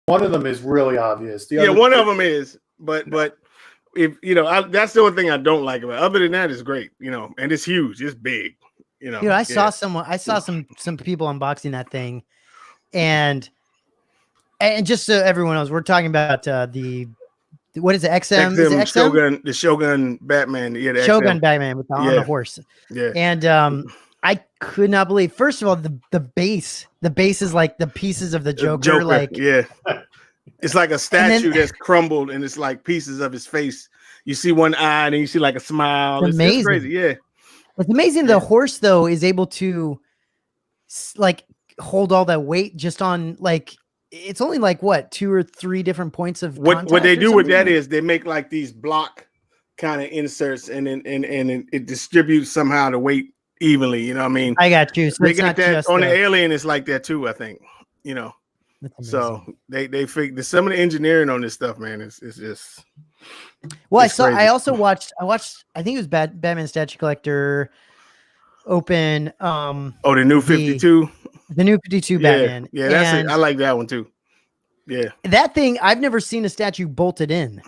One of them is really obvious. The other one of them is, but if that's the only thing I don't like about it. Other than that, it's great, and it's huge, it's big, I saw some people unboxing that thing, and just so everyone knows, we're talking about what is it? XM? Is it XM? The Shogun Batman. Yeah, the Shogun XM. Batman on the horse. Yeah, and I could not believe. First of all, the base is like the pieces of the Joker. Like, yeah, it's like a statue that's crumbled, and it's like pieces of his face. You see one eye, and you see like a smile. It's amazing. It's crazy. Yeah, it's amazing. The horse though is able to like hold all that weight just on like. It's only like what 2 or 3 different points of what they do with that is they make like these block kind of inserts and it distributes somehow the weight evenly. You know what I mean? I got you. So they got that on the Alien. It's like that too. I think. So they figured some of the engineering on this stuff, man. It's just. Well, I watched. I think it was Batman Statue Collector open. The new 52. The new 52 Batman. Yeah, that's it. I like that one too. Yeah. That thing, I've never seen a statue bolted in.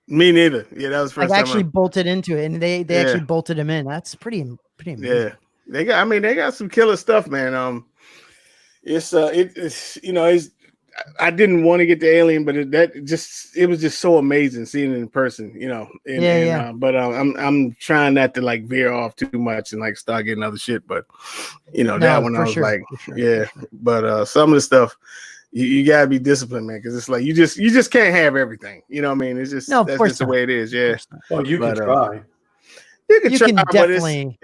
Me neither. Yeah, that was the first time. Actually bolted into it, and they actually bolted him in. That's pretty amazing. Yeah. They got some killer stuff, man. It's I didn't want to get the Alien, but it was just so amazing seeing it in person, but I'm trying not to like veer off too much and like start getting other shit. But that one I was But some of the stuff you gotta be disciplined, man, because it's like you just can't have everything. You know what I mean? It's just that's just the way it is. Yeah. Well, you can try. You can try, definitely.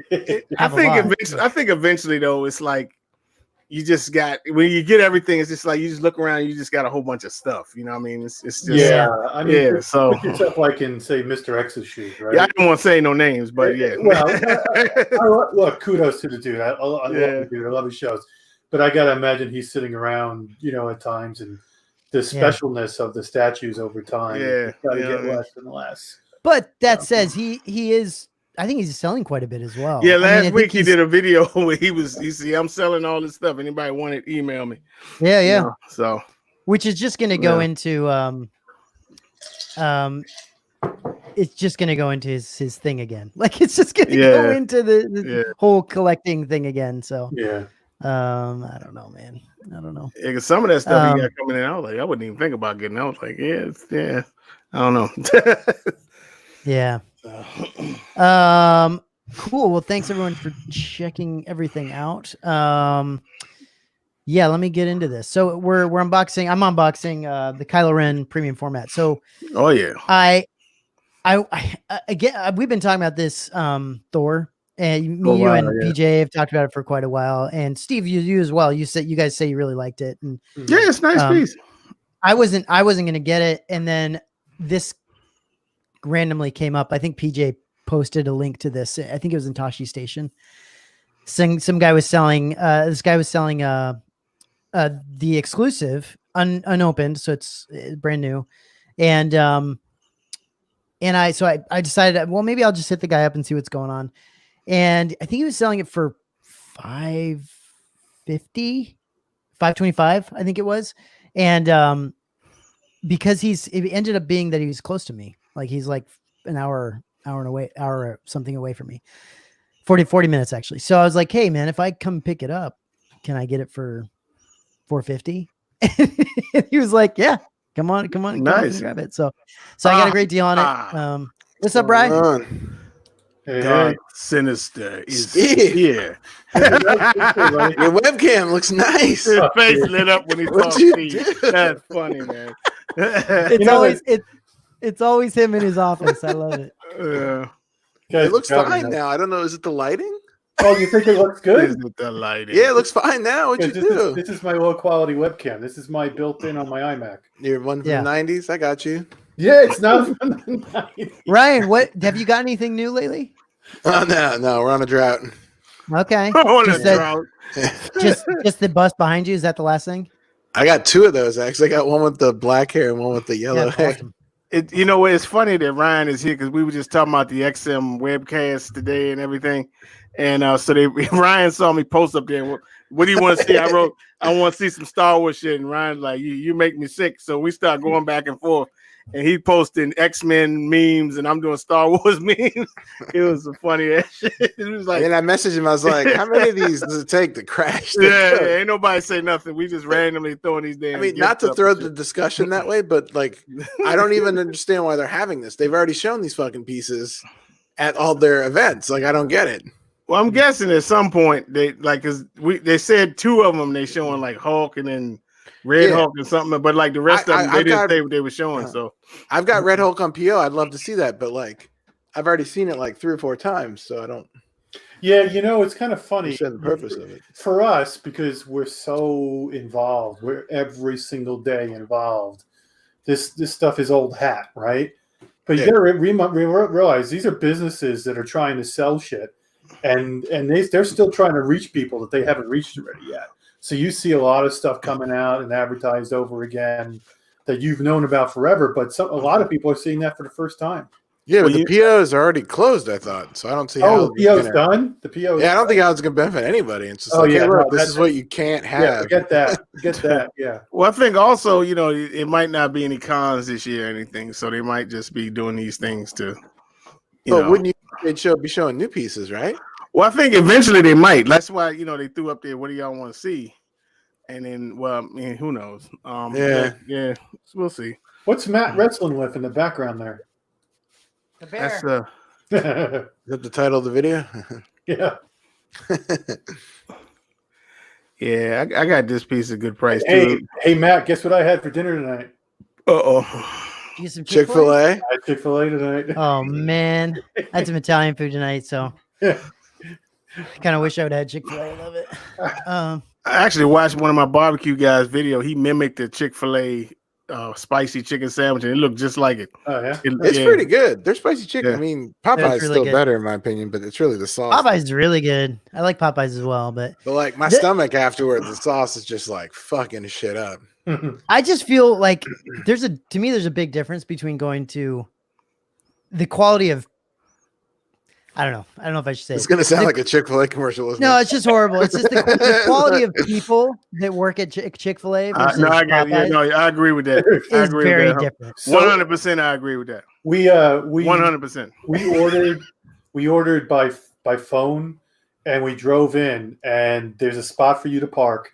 I think eventually though, it's like. You just got when you get everything, it's just like you just look around, you just got a whole bunch of stuff. You know what I mean? It's just so put yourself like in say Mr. X's shoes, right? Yeah, I don't want to say no names, but yeah. Well, look, kudos to the dude. I love the dude. I love his shows, but I gotta imagine he's sitting around, at times, and the specialness of the statues over time. Got to get less and less. But that says he is. I think he's selling quite a bit as well. Yeah, last week he did a video where he said, I'm selling all this stuff. Anybody want it, email me. Yeah. So which is just gonna go into it's just gonna go into his thing again. Like it's just gonna go into the whole collecting thing again. So I don't know, man. I don't know. Yeah, some of that stuff he got coming in, I was like, I wouldn't even think about getting. I was like, I don't know. Yeah. Cool. Well, thanks everyone for checking everything out. Let me get into this. So I'm unboxing the Kylo Ren premium format. So I again, we've been talking about this Thor, and you and PJ have talked about it for quite a while, and Steve, you as well. You guys say you really liked it, and it's nice piece. I wasn't gonna get it, and then this randomly came up. I think PJ posted a link to this. I think it was in Tashi Station. Some guy was selling. This guy was selling the exclusive unopened, so it's brand new, and I decided, well, maybe I'll just hit the guy up and see what's going on. And I think he was selling it for $550, $525, I think it was. And because it ended up being that he was close to me. Like he's like an hour or something away from me. 40 minutes actually. So I was like, hey man, if I come pick it up, can I get it for $450? He was like, yeah, come on, nice. Grab it. So I got a great deal on it. What's up, Brian? Hey. Sinister is here. Your webcam looks nice. His face lit up when he talked to you. That's funny, man. It's always him in his office. I love it. It looks fine now. I don't know. Is it the lighting? Oh, you think it looks good? Is it the lighting? Yeah, it looks fine now. What'd you do? This is my low quality webcam. This is my built-in on my iMac. Your one from the 90s? I got you. Yeah, it's not from the 90s. Ryan, what have you got anything new lately? Oh, no, we're on a drought. Okay. Just the bus behind you. Is that the last thing? I got two of those actually. I got one with the black hair and one with the yellow hair. Awesome. It's funny that Ryan is here because we were just talking about the XM webcast today and everything, And so Ryan saw me post up there. What do you want to see? I wrote, I want to see some Star Wars shit. And Ryan's like, you make me sick. So we start going back and forth. And he posting X-Men memes, and I'm doing Star Wars memes. It was some funny ass shit. It was like, and I messaged him. I was like, "How many of these does it take to crash?" Yeah, ain't nobody say nothing. We just randomly throwing these damn. I mean, not to throw the discussion that way, but like, I don't even understand why they're having this. They've already shown these fucking pieces at all their events. Like, I don't get it. Well, I'm guessing at some point they like, cause they said 2 of them they showing like Hulk and then Red Hulk and something, but like the rest of them they didn't say what they were showing. So I've got Red Hulk on PO. I'd love to see that, but like I've already seen it like 3 or 4 times, so I don't. Yeah, it's kind of funny. The purpose of it for us because we're so involved. We're every single day involved. This stuff is old hat, right? But you gotta realize these are businesses that are trying to sell shit, and they're still trying to reach people that they haven't reached already yet. So you see a lot of stuff coming out and advertised over again that you've known about forever, but a lot of people are seeing that for the first time. Yeah, but the PO is already closed, I thought. So I don't see how the PO's done? The PO I don't think how it's going to benefit anybody. It's just look, this is what you can't have. Yeah, get that. Yeah. Well, I think also, it might not be any cons this year or anything, so they might just be doing these things to, wouldn't you be showing new pieces, right? Well, I think eventually they might. That's why, they threw up there, what do y'all want to see? And then, well, I mean, who knows? Yeah, we'll see. What's Matt wrestling with in the background there? The bear. Is that the title of the video? Yeah. Yeah, I got this piece at good price too. too. Hey, Matt, guess what I had for dinner tonight? You get some Chick-fil-A? I had Chick-fil-A tonight. Oh, man. I had some Italian food tonight, so I kind of wish I would have had Chick-fil-A. I love it. I actually watched one of my barbecue guys' video. He mimicked the Chick-fil-A spicy chicken sandwich, and it looked just like it. Oh, yeah? It's pretty good. Their spicy chicken. Yeah. I mean, Popeye's really still good. better in my opinion, but it's really the sauce. Popeye's really good. I like Popeyes as well, but like my stomach afterwards, the sauce is just like fucking shit up. I just feel like there's a big difference between going to the quality of, I don't know if I should say it's going to sound like a Chick-fil-A commercial. Isn't no, it? it's just horrible. It's just the quality of people that work at Chick-fil-A versus I agree with that. I agree very with that. different. 100%, I agree with that. We 100%. We ordered by phone, and we drove in, and there's a spot for you to park,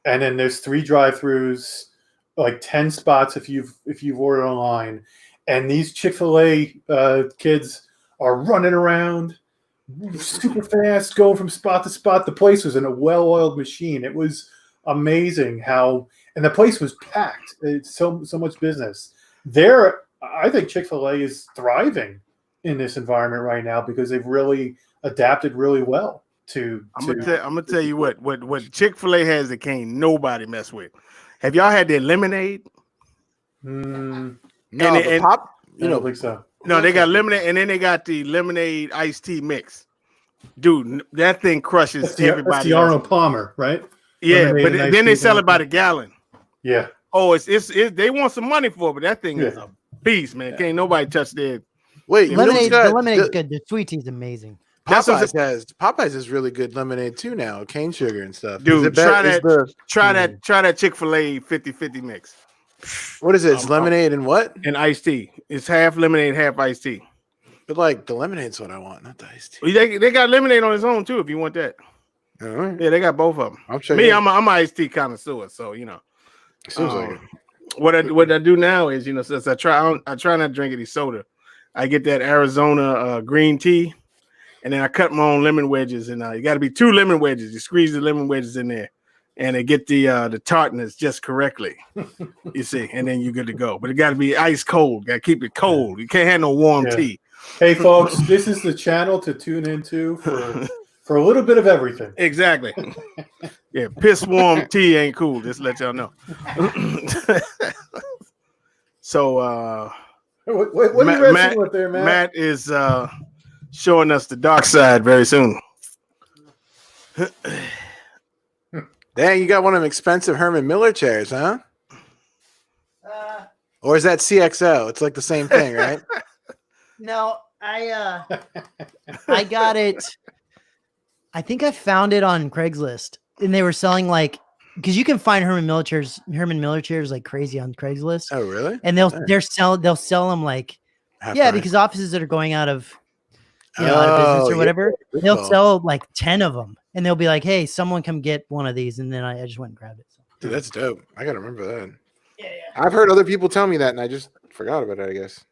and then there's 3 drive-throughs, like 10 spots if you've ordered online, and these Chick-fil-A kids are running around super fast, going from spot to spot. The place was in a well-oiled machine. It was amazing and the place was packed. It's so much business. I think Chick-fil-A is thriving in this environment right now because they've really adapted really well to. I'm gonna tell you what Chick-fil-A has that can't nobody mess with. Have y'all had their lemonade? No, Pop. I don't think so. No, they got lemonade, and then they got the lemonade iced tea mix. Dude, that thing crushes everybody. That's the Arnold Palmer, right? Yeah, but then they sell it by the gallon. Yeah. Oh, it's they want some money for it, but that thing is a beast, man. Can't nobody touch that. Wait, the lemonade's good. The sweet tea's amazing. Popeyes has really good lemonade too now, cane sugar and stuff. Dude, try that Chick-fil-A 50-50 mix. What is it? It's lemonade and what? And iced tea. It's half lemonade, half iced tea. But like the lemonade's what I want, not the iced tea. They got lemonade on its own too, if you want that. All right. Yeah, they got both of them. I'm an iced tea connoisseur, so Seems like it. What I do now is, since I try not to drink any soda, I get that Arizona green tea, and then I cut my own lemon wedges, and you got to be 2 lemon wedges. You squeeze the lemon wedges in there, and they get the tartness just correctly. You see, and then you're good to go. But it got to be ice cold. Got to keep it cold. You can't have no warm tea. Hey, folks, this is the channel to tune into for a little bit of everything. Exactly. Yeah, piss warm tea ain't cool. Just let y'all know. So, what are you wrestling with there, Matt? Matt is showing us the dark side very soon. Dang, you got one of them expensive Herman Miller chairs, huh? Or is that CXO? It's like the same thing, right? No, I got it. I think I found it on Craigslist, and they were selling like because you can find Herman Miller chairs like crazy on Craigslist. Oh, really? And they'll sell them like because offices that are going out of out of business or whatever, they'll sell like 10 of them, and they'll be like, "Hey, someone come get one of these," and then I just went and grabbed it. So. Dude, that's dope. I gotta remember that. Yeah. I've heard other people tell me that, and I just forgot about it. I guess.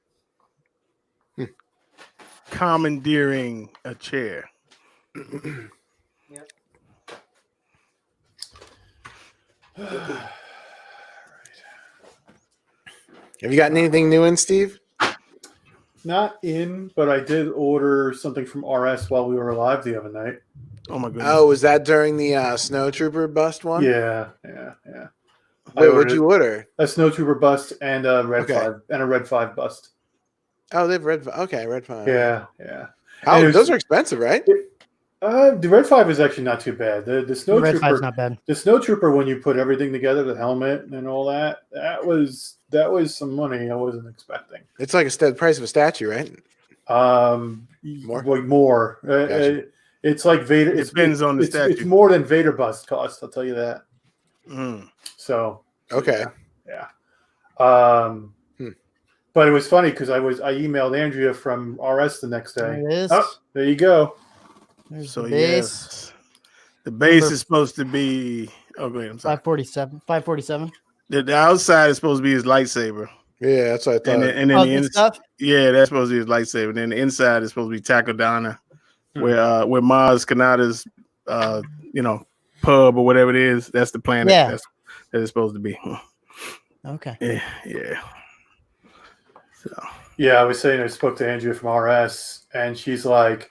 Commandeering a chair. Yep. Have you gotten anything new in, Steve? Not in, but I did order something from RS while we were live the other night. Oh my goodness! Oh, was that during the Snow Trooper bust one? Yeah. Wait, what'd you order? A Snow Trooper bust and a Red 5 and a Red 5 bust. Oh, they've Red 5. Okay, Red 5. Yeah. Those are expensive, right? The Red 5 is actually not too bad. The Snow Red Trooper 5's not bad. The Snow Trooper, when you put everything together, the helmet and all that, that was some money I wasn't expecting. It's like the price of a statue, right? More. Gotcha. It's like Vader. It depends on the statue. It's more than Vader bust cost. I'll tell you that. So okay, yeah. But it was funny because I emailed Andrea from RS the next day. There it is. Oh, there you go. There's So the base. Yes, the base is supposed to be. Oh, go ahead. I'm sorry. 547. The outside is supposed to be his lightsaber. Yeah, that's what I thought. And then the inside, yeah, that's supposed to be his lightsaber. And then the inside is supposed to be Takodana, where Maz Kanata's pub or whatever it is. That's the planet. Yeah. That it's supposed to be. Okay. Yeah. So. Yeah, I was saying I spoke to Andrea from RS, and she's like,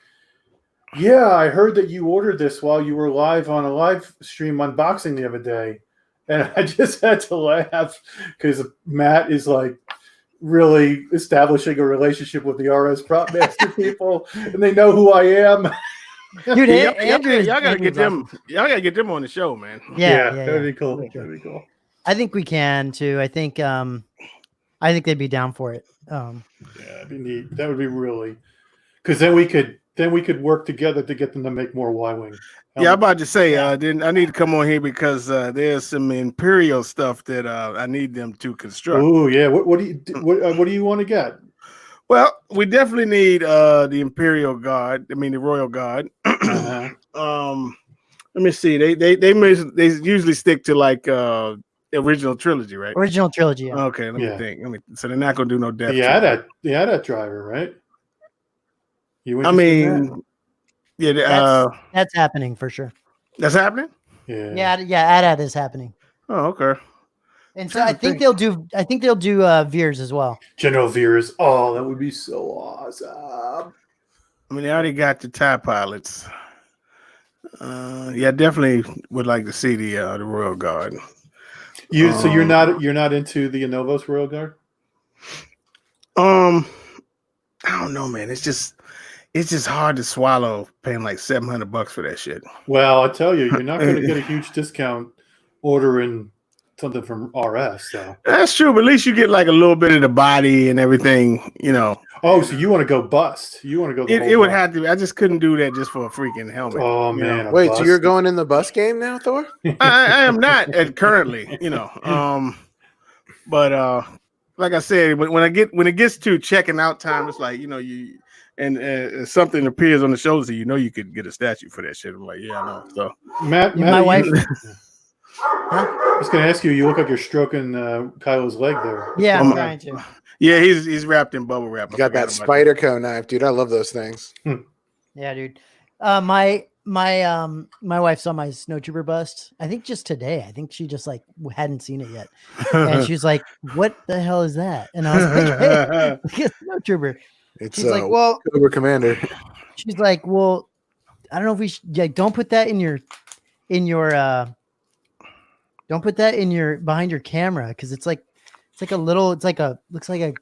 "Yeah, I heard that you ordered this while you were live on a live stream unboxing the other day." And I just had to laugh because Matt is like really establishing a relationship with the RS prop master people, and they know who I am. Dude, y'all gotta get them. Y'all gotta get them on the show, man. Yeah, that'd be cool. That'd be cool. I think we can too. I think they'd be down for it. Yeah, that'd be neat. That would be really because then we could work together to get them to make more Y-wing. Yeah, I'm about to say, I need to come on here because there's some Imperial stuff that I need them to construct. Oh yeah, what do you want to get? Well, we definitely need the Imperial Guard. I mean, the Royal Guard. Let me see. They usually stick to like original trilogy, right? Original trilogy. Yeah. Okay, let me think. So they're not gonna do no death. That driver, right? That's happening for sure. That's happening. Yeah. AT-AT is happening. Oh, okay. And so I think they'll do Veers as well. General Veers. Oh, that would be so awesome. I mean, they already got the TIE pilots. Yeah, definitely would like to see the Royal Guard. So you're not into the Novos Royal Guard? I don't know, man. It's just hard to swallow paying like $700 for that shit. Well, I tell you, you're not going to get a huge discount ordering something from RS. So that's true, but at least you get like a little bit of the body and everything, Oh, so you want to go bust? You want to go? It would have to. I just couldn't do that just for a freaking helmet. Oh man! Wait, so you're going in the bus game now, Thor? I am not currently, but like I said, when it gets to checking out time, it's like and something appears on the shoulders, you could get a statue for that shit. I'm like, yeah, I know. So Matt, my wife. I was going to ask you. You look like you're stroking Kylo's leg there. Yeah, I'm trying to. Yeah, he's wrapped in bubble wrap. You got that spider co knife, dude. I love those things. Yeah, dude. My wife saw my Snow Trooper bust. I think just today. I think she just like hadn't seen it yet, and she's like, "What the hell is that?" And I was like, "Hey, look at Snow Trooper." She's like, "Well, Cobra Commander." She's like, "Well, I don't know if we should. Don't put that in your." Don't put that in your behind your camera because it's like a little. It's like looks like a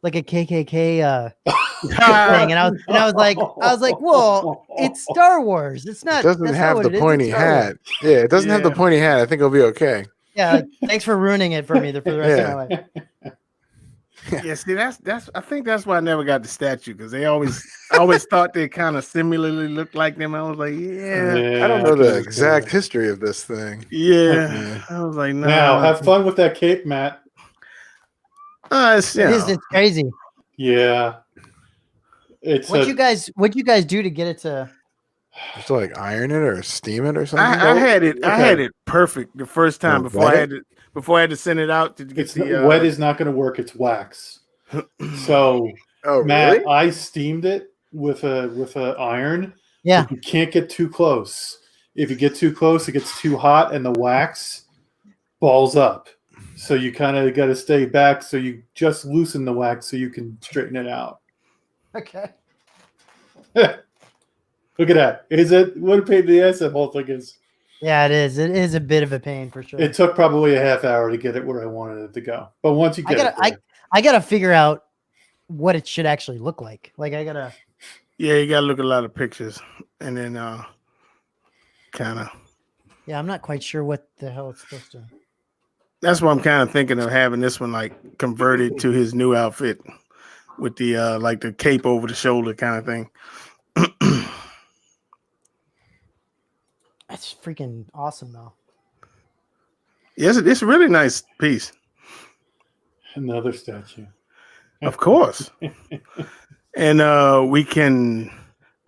KKK thing, and I was like, well, it's Star Wars. It's not. It doesn't have the pointy hat. Yeah, it doesn't have the pointy hat. I think it'll be okay. Yeah, thanks for ruining it for me for the rest of my life. Yeah, see, that's. I think that's why I never got the statue because I always thought they kind of similarly looked like them. I was like, yeah, I don't know the exact history of this thing. Yeah, I was like, no. Now have fun with that cape, Matt. It's crazy. Yeah, What'd you guys do to get it to? Just to like iron it or steam it or something. I had it perfect the first time before I had to send it out to get wet is not going to work. It's wax. So, Matt, really? I steamed it with a iron. Yeah, but you can't get too close. If you get too close, it gets too hot, and the wax balls up. So you kind of got to stay back. So you just loosen the wax so you can straighten it out. okay. Look at that. Is it what a pain in the ass that whole thing is? Yeah, it is. It is a bit of a pain for sure. It took probably a half hour to get it where I wanted it to go. But once you get I gotta figure out what it should actually look like. Like I gotta. Yeah, you gotta look at a lot of pictures and then kind of. Yeah, I'm not quite sure what the hell it's supposed to. That's why I'm kind of thinking of having this one like converted to his new outfit with the like the cape over the shoulder kind of thing. That's freaking awesome, though. Yes, it's a really nice piece. Another statue. Of course. And we can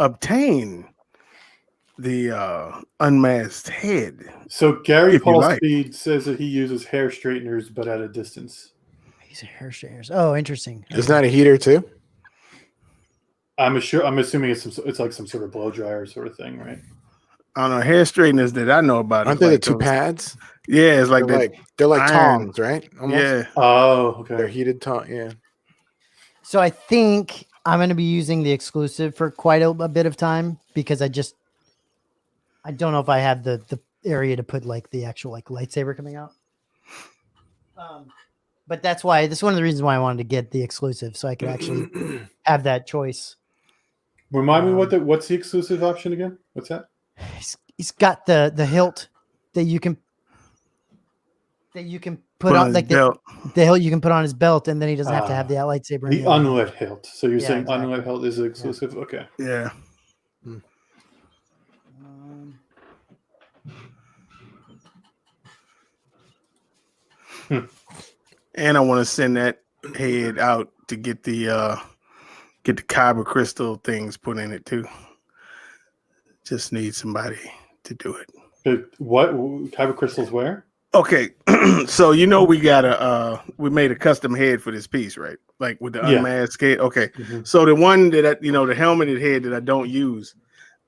obtain the unmasked head. So Gary Paul Speed says that he uses hair straighteners, but at a distance. He's a hair straighteners. Oh, interesting. Isn't that a heater too? I'm assuming it's like some sort of blow dryer sort of thing, right? I don't know. Hair straighteners that I know about. Aren't they the two pads? Yeah, it's like they're like tongs, right? Almost. Yeah. Oh, okay. They're heated tongs. Yeah. So I think I'm going to be using the exclusive for quite a bit of time because I don't know if I have the area to put like the actual like lightsaber coming out. But that's why this is one of the reasons why I wanted to get the exclusive so I could actually have that choice. Remind me what's the exclusive option again? What's that? He's got the hilt that you can put on like the hilt you can put on his belt, and then he doesn't have to have the lightsaber. The unlit hilt. So you're saying unlit hilt is exclusive? Yeah. Okay. Yeah. And I want to send that head out to get the kyber crystal things put in it too. Just need somebody to do it. What kyber crystals where? Okay, so we we made a custom head for this piece, right? Like with the unmasked head. Okay, so the one that the helmeted head that I don't use,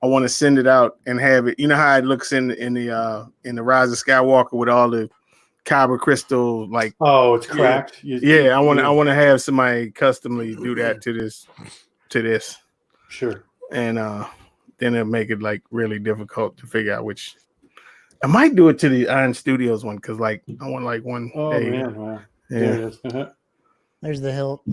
I want to send it out and have it. You know how it looks in the Rise of Skywalker with all the kyber crystal, like it's cracked. I want to have somebody customly do that to this. Sure. And then it'll make it like really difficult to figure out which. I might do it to the Iron Studios one because like I want like one. Oh man, wow. Yeah. There it is. There's the hilt.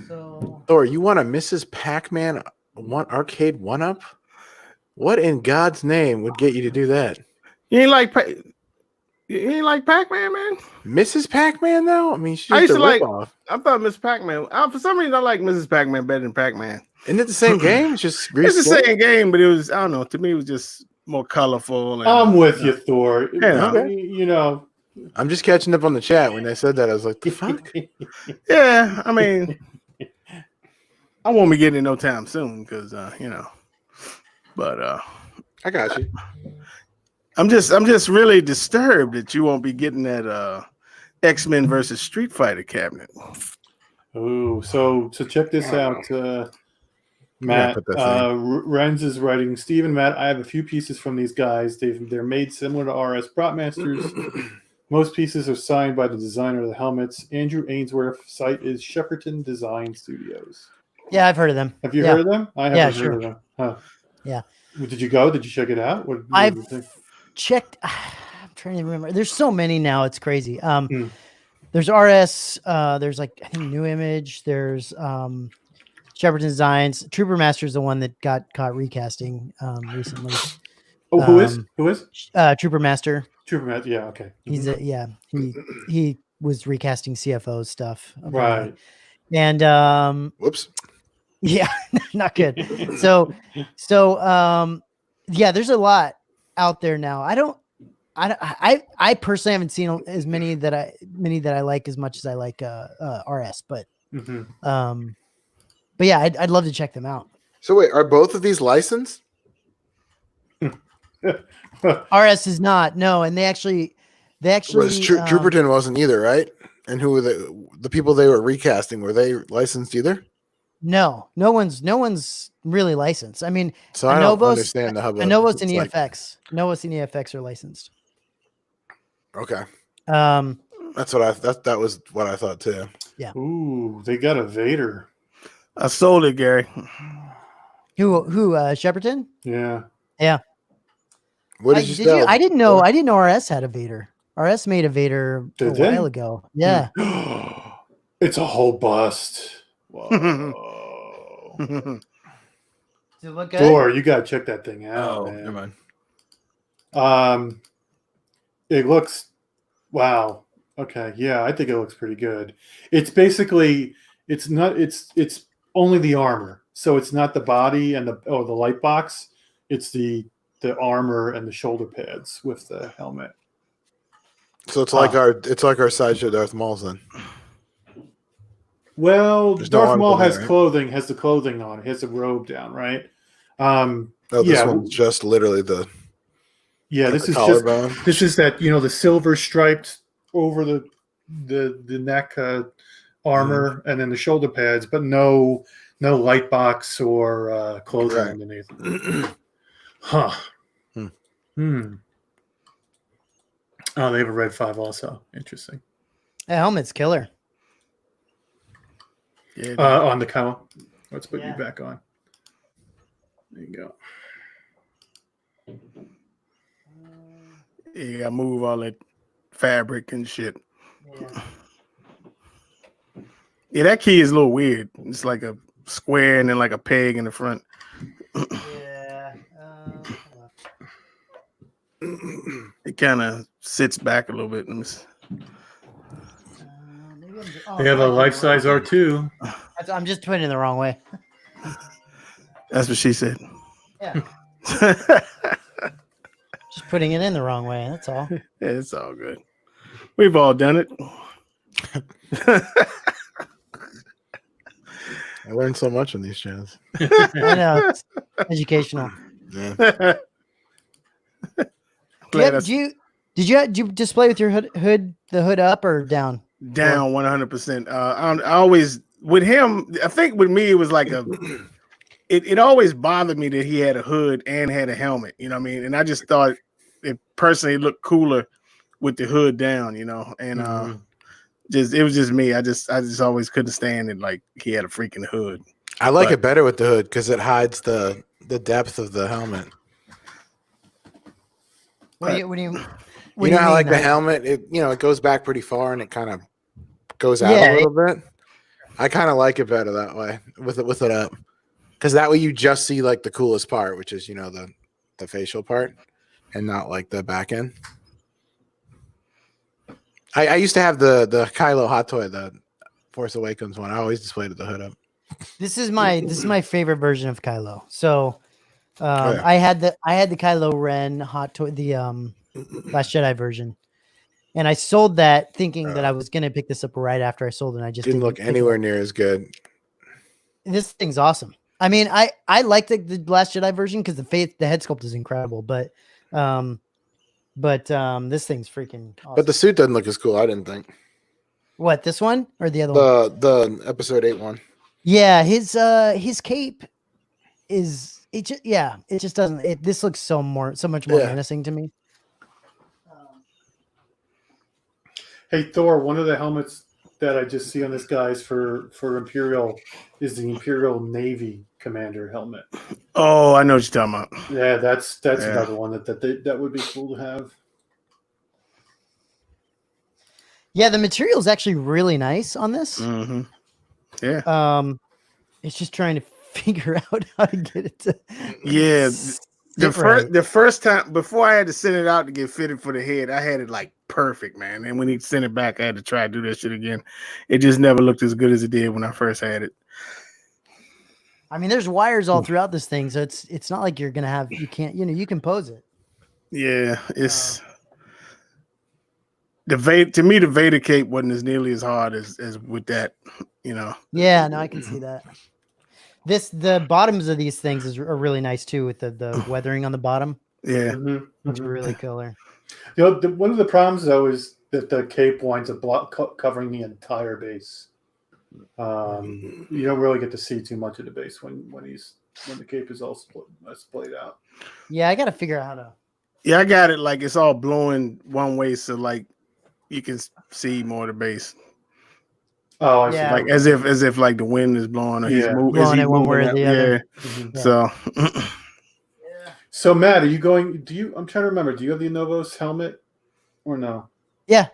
So Thor, you want a Mrs. Pac-Man arcade 1-up? What in God's name would get you to do that? You ain't like Pac-Man, man? Mrs. Pac-Man, though? I mean, she's I used to like. off. I thought Miss Pac-Man. For some reason, I like Mrs. Pac-Man better than Pac-Man. Isn't it the same game? It's just it's the same game, but it was, I don't know. To me, it was just more colorful. And, I'm with you, Thor. Yeah. I'm just catching up on the chat. When they said that, I was like, the fuck? Yeah, I mean, I won't be getting it no time soon because, but I got you. I'm just really disturbed that you won't be getting that X-Men versus Street Fighter cabinet. Oh, so check this out, Matt. Renz is writing, Steve and Matt, I have a few pieces from these guys. They're made similar to RS Prop Masters. Most pieces are signed by the designer of the helmets. Andrew Ainsworth's site is Shepperton Design Studios. Yeah, I've heard of them. Have you heard of them? I haven't heard of them. Huh. Yeah. Did you go? Did you check it out? What I've did you think? checked. I'm trying to remember. There's so many now. It's crazy. There's RS. There's like, I think New Image. There's Shepperton Designs. Trooper Master is the one that got caught recasting recently. Oh, who is? Trooper Master. Trooper Matt. Yeah, okay. He's he was recasting CFO stuff, apparently. Right. And Whoops. yeah, not good. So yeah, there's a lot out there now. I personally haven't seen as many that I like as much as I like RS, but but yeah, I'd love to check them out. So wait, are both of these licensed? RS is not, no, and they actually Trooperton wasn't either, right? And who were the people they were recasting? Were they licensed either? No one's really licensed. I mean, so I don't understand the hubbub. Novos and EFX. Novos and EFX are licensed. Okay. That's what that was what I thought too. Yeah. Ooh, they got a Vader. I sold it, Gary. Who Shepperton? Yeah. Yeah. What did you sell? I didn't know RS had a Vader. RS made a Vader while ago. Yeah. It's a whole bust. Whoa. Does it look good? Thor, you gotta check that thing out. Man. Never mind. It looks wow. Okay, yeah, I think it looks pretty good. It's basically it's only the armor. So it's not the body and the light box. It's the armor and the shoulder pads with the helmet. So it's like our sideshow Darth Maul's then. Well, There's Darth Maul has right? clothing, has the clothing on. He has the robe down, right? This one's just literally the this is collarbone. that the silver striped over the neck armor and then the shoulder pads, but no light box or clothing underneath. Huh. Oh, they have a Red 5 also. Interesting. The helmet's killer. Yeah, on the Kylo. Let's put you back on. There you go. You gotta move all that fabric and shit. Yeah, that key is a little weird. It's like a square and then like a peg in the front. Yeah. It kind of sits back a little bit. They have a life-size R2. I'm just putting it the wrong way. That's what she said. Yeah. Just putting it in the wrong way. That's all. Yeah, it's all good. We've all done it. I learned so much on these shows. I know. It's educational. Yeah. Did you display with your hood up or down? Down 100%. I always with him. I think with me it was like it always bothered me that he had a hood and had a helmet. You know what I mean? And I just thought it personally looked cooler with the hood down. You know, and it was just me. I just always couldn't stand it. Like he had a freaking hood. I like it better with the hood because it hides the depth of the helmet. What do you how like the helmet, it goes back pretty far and it kind of goes out a little bit. I kind of like it better that way with it up, because that way you just see like the coolest part, which is the facial part, and not like the back end. I used to have the Kylo hot toy, the Force Awakens one. I always displayed the hood up. This is my favorite version of Kylo. So I had the Kylo Ren hot toy, the Last Jedi version, and I sold that thinking that I was gonna pick this up right after I sold it. And I just didn't look anywhere near as good. This thing's awesome. I mean, I like the Last Jedi version because the head sculpt is incredible, but this thing's freaking awesome. But the suit doesn't look as cool, I didn't think. What, this one or the other one? The Episode 8 one. Yeah, his cape is it just doesn't. This looks so much more menacing to me. Hey Thor, one of the helmets that I just see on this guy's for Imperial is the Imperial Navy Commander helmet. Oh, I know what you're talking about. Yeah, that's another one that would be cool to have. Yeah, the material is actually really nice on this. Mm-hmm. Yeah. It's just trying to figure out how to get it to. Yeah. The first time before I had to send it out to get fitted for the head, I had it like perfect, man. And when he sent it back, I had to try to do that shit again. It just never looked as good as it did when I first had it. I mean, there's wires all throughout this thing, so it's not like you're gonna have you can pose it. Yeah, it's the Vader. To me, the Vader cape wasn't as nearly as hard as with that. Yeah, no, I can see that. The bottoms of these things are really nice too, with the weathering on the bottom. Yeah, looks really cooler. One of the problems though is that the cape winds up covering the entire base. You don't really get to see too much of the base when the cape is all splayed out. Yeah, I got to figure out how to. Yeah, I got it. Like it's all blowing one way, so like you can see more of the base. Oh, I see. Like as if like the wind is blowing, or he's blowing it one way or the other. Mm-hmm. So. So Matt, are you going? I'm trying to remember. Do you have the Novos helmet or no? Yeah.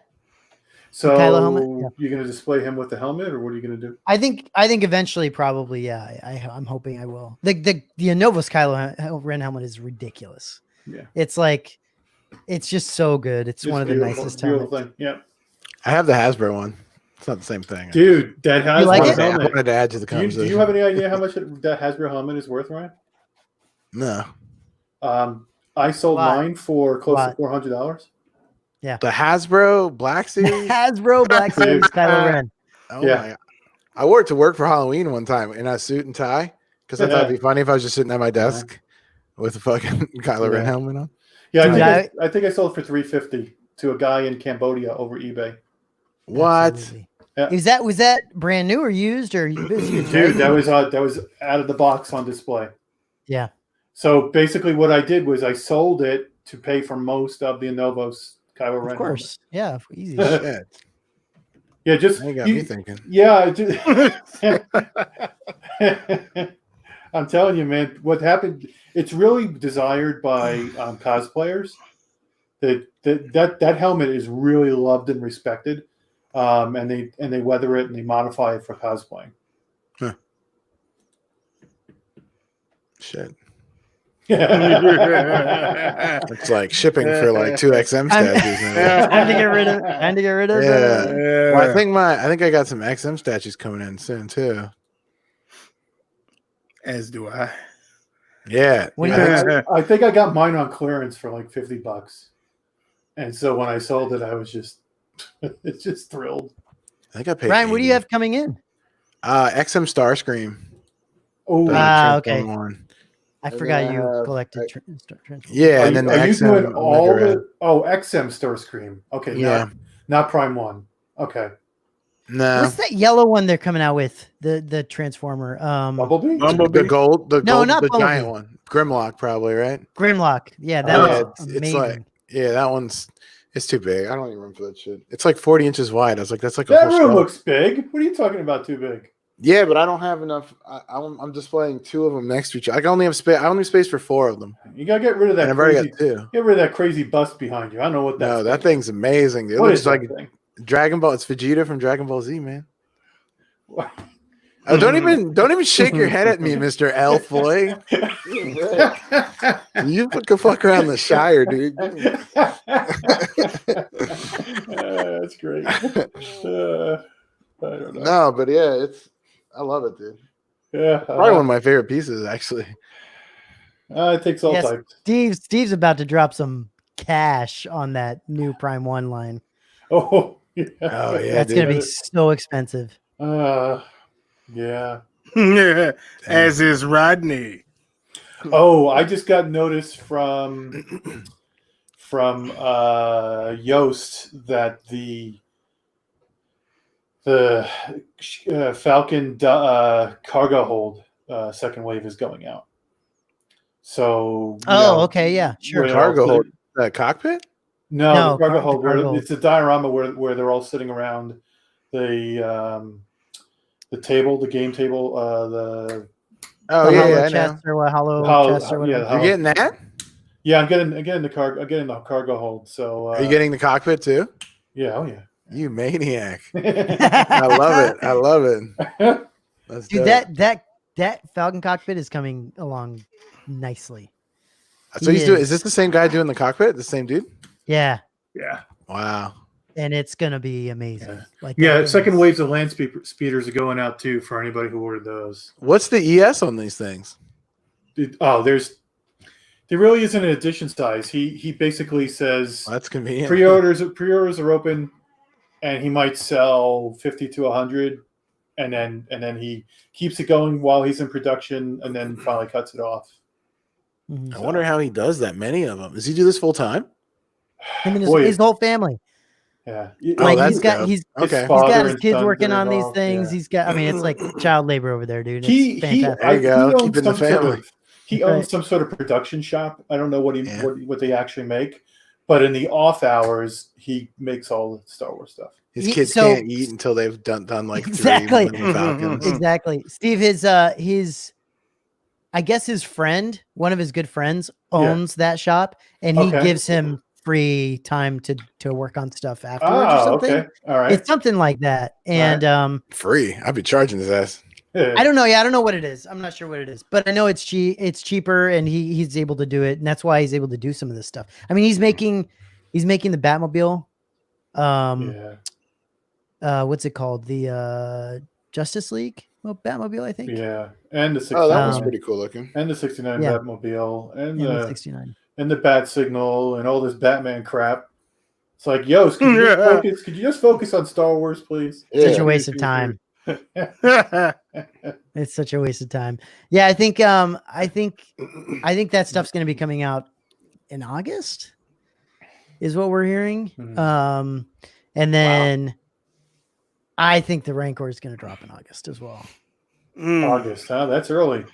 So Kylo helmet? You're going to display him with the helmet, or what are you going to do? I think eventually, probably, yeah. I'm hoping I will. The Novos Kylo Ren helmet is ridiculous. Yeah. It's just so good. It's one of the nicest helmets. Thing. Yeah. I have the Hasbro one. It's not the same thing, dude. That Hasbro helmet. I wanted to add to the conversation. Do you have any idea how much that Hasbro helmet is worth, Ryan? No. I sold mine for close to $400. Yeah. The Hasbro Black Series? Hasbro Black Series Kylo Ren. Oh yeah. My God. I wore it to work for Halloween one time in a suit and tie because I thought it'd be funny if I was just sitting at my desk with a fucking Kylo Ren helmet on. Yeah, I think I sold it for $350 to a guy in Cambodia over eBay. What? Yeah. Was that brand new or used or used? Dude, that was out of the box on display. Yeah. So basically, what I did was I sold it to pay for most of the Novos Kylo Ren. Of course, yeah, easy shit. Yeah, just you got me thinking. Yeah, I'm telling you, man. What happened? It's really desired by cosplayers. That helmet is really loved and respected, and they weather it and they modify it for cosplaying. Huh. Shit. It's like shipping for like 2 XM statues. Time to get rid of. Yeah. Well, I think I got some XM statues coming in soon too. As do I. Yeah. I think I got mine on clearance for like $50, and so when I sold it, I was just thrilled. I think I paid. Ryan, what do you have coming in? XM Starscream. Oh, okay. I forgot you collected. Yeah, and then are you XM doing all the XM Starscream? Okay, yeah, not Prime 1. Okay, no. What's that yellow one they're coming out with? The Transformer. Bumblebee. The gold, not the Bumblebee. giant one. Grimlock, probably, right? Grimlock. Yeah, that was amazing. It's like, that it's too big. I don't need room for that shit. It's like 40 inches wide. I was like, that's like that room looks big. What are you talking about? Too big? Yeah, but I don't have enough. I'm displaying 2 of them next to each other. I only have space. I only have space for 4 of them. You gotta get rid of that. And I've already got 2. Get rid of that crazy bust behind you. I don't know what that. No, that thing's amazing. Dude. It looks like Dragon Ball. It's Vegeta from Dragon Ball Z, man. Oh, don't even shake your head at me, Mr. Elf boy. You can fuck around the Shire, dude. That's great. I don't know. No, but yeah, I love it, dude. Yeah, probably one of my favorite pieces, actually. It takes all types. Steve's about to drop some cash on that new Prime 1 line. Oh yeah, that's gonna be so expensive. Yeah. As is Rodney. Oh, I just got notice from Yoast that the Falcon cargo hold second wave is going out. So okay, yeah, sure. Cargo hold cockpit? No, the cargo hold. It's a diorama where they're all sitting around the table, the game table, the hollow chest or what hollow chest or whatever. You're getting that? Yeah, I'm getting the cargo hold. So are you getting the cockpit too? Yeah, oh yeah. You maniac. I love it. Dude, that Falcon cockpit is coming along nicely. So he's doing. Is this the same guy doing the cockpit? The same dude? Yeah. Yeah. Wow. And it's gonna be amazing. Second waves of land speeders are going out too for anybody who ordered those. What's the ES on these things? There really isn't an edition size. He basically says that's convenient. Pre-orders are open, and he might sell 50 to 100, and then he keeps it going while he's in production, and then finally cuts it off. I wonder how he does that many of them. Does he do this full time? I mean, his whole family. Yeah, like he's got his kids working on these things. Yeah. He's got. I mean, it's like child labor over there, dude. It's fantastic. There you go. Keeping the family. He owns some sort of production shop. I don't know what they actually make, but in the off hours, he makes all the Star Wars stuff. His kids can't eat until they've done like exactly. 3 Falcons. Exactly. Steve, his I guess his friend, one of his good friends, owns that shop, and he gives him free time to work on stuff afterwards or something. Okay. All right. It's something like that. And free. I'd be charging his ass. I don't know. Yeah, I don't know what it is. I'm not sure what it is, but I know it's cheaper, and he's able to do it, and that's why he's able to do some of this stuff. I mean, he's making the Batmobile. What's it called? The Justice League Batmobile, I think. Yeah, and the 69. Oh, that was pretty cool looking. And the 69 Batmobile, and the 69, and the Bat Signal, and all this Batman crap. It's like, yo, could you just focus on Star Wars, please? Such a waste of time. It's such a waste of time. Yeah, I think that stuff's going to be coming out in August, is what we're hearing. And then I think the Rancor is going to drop in August as well. August, huh? That's early.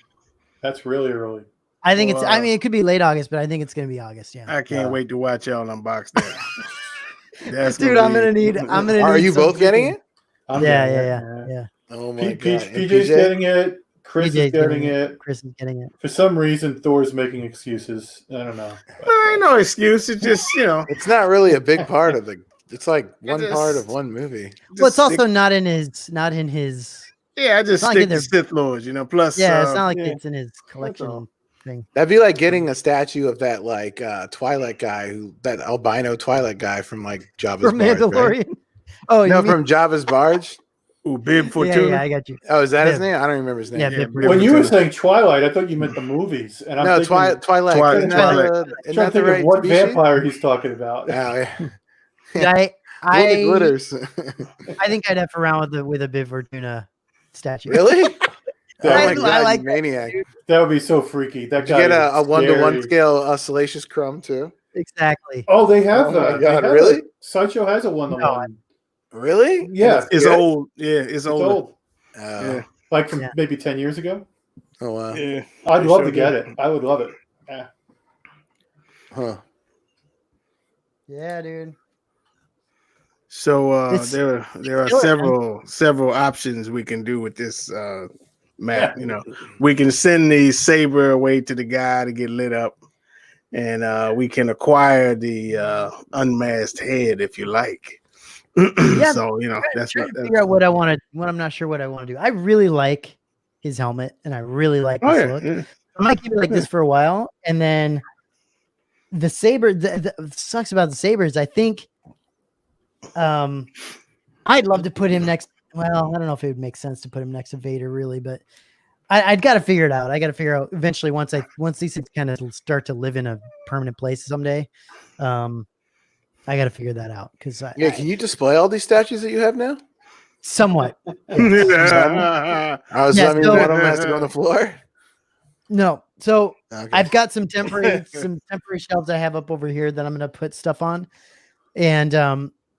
That's really early. I think it's. I mean, it could be late August, but I think it's going to be August. Yeah. I can't wait to watch y'all unbox that. Dude, I'm gonna need. Are you both getting it? Yeah. Oh my god! PJ's getting it. Chris is getting it. Chris is getting it. For some reason, Thor's making excuses. I don't know. Ain't no excuse. It's just It's not really a big part of the. It's like part of one movie. Well, it's also not in his. Yeah, I just stick to Sith Lords, Plus, it's not like it's in his collection thing. That'd be like getting a statue of that like Twilight guy, that albino Twilight guy from like Jabba's from Barge, Mandalorian. Right? Oh, no, from Jabba's Barge. Ooh, Bib Fortuna. Yeah, I got you. Oh, is that his name? I don't remember his name. Yeah, when you were saying Twilight, I thought you meant the movies. And I'm Twilight. I'm trying to think of what vampire he's talking about. Oh, yeah. I glitters. I think I'd F around with a Bib Fortuna statue. Really? I like maniac. That would be so freaky. That guy get a 1-to-1 scale Salacious Crumb too. Exactly. Oh, they have that. My God, really? Sideshow has a 1-to-1. Really? Yeah. It's old. Yeah, it's old. Yeah. Like from maybe 10 years ago. Oh wow. Yeah. I'd love to get it. I would love it. Yeah. Huh. Yeah, dude. So there are several options we can do with this map. We can send the saber away to the guy to get lit up, and we can acquire the unmasked head if you like. So that's figure out what I want to. What I'm not sure what I want to do. I really like his helmet, and I really like this look. Yeah. I might keep it like this for a while, and then the saber. The sucks about the saber is I think. I'd love to put him next. Well, I don't know if it would make sense to put him next to Vader, really, but I'd got to figure it out. I got to figure out eventually once these things kind of start to live in a permanent place someday. I got to figure that out because can you display all these statues that you have now? Somewhat. One of them has to go on the floor. No, so I've got some temporary shelves I have up over here that I'm going to put stuff on, and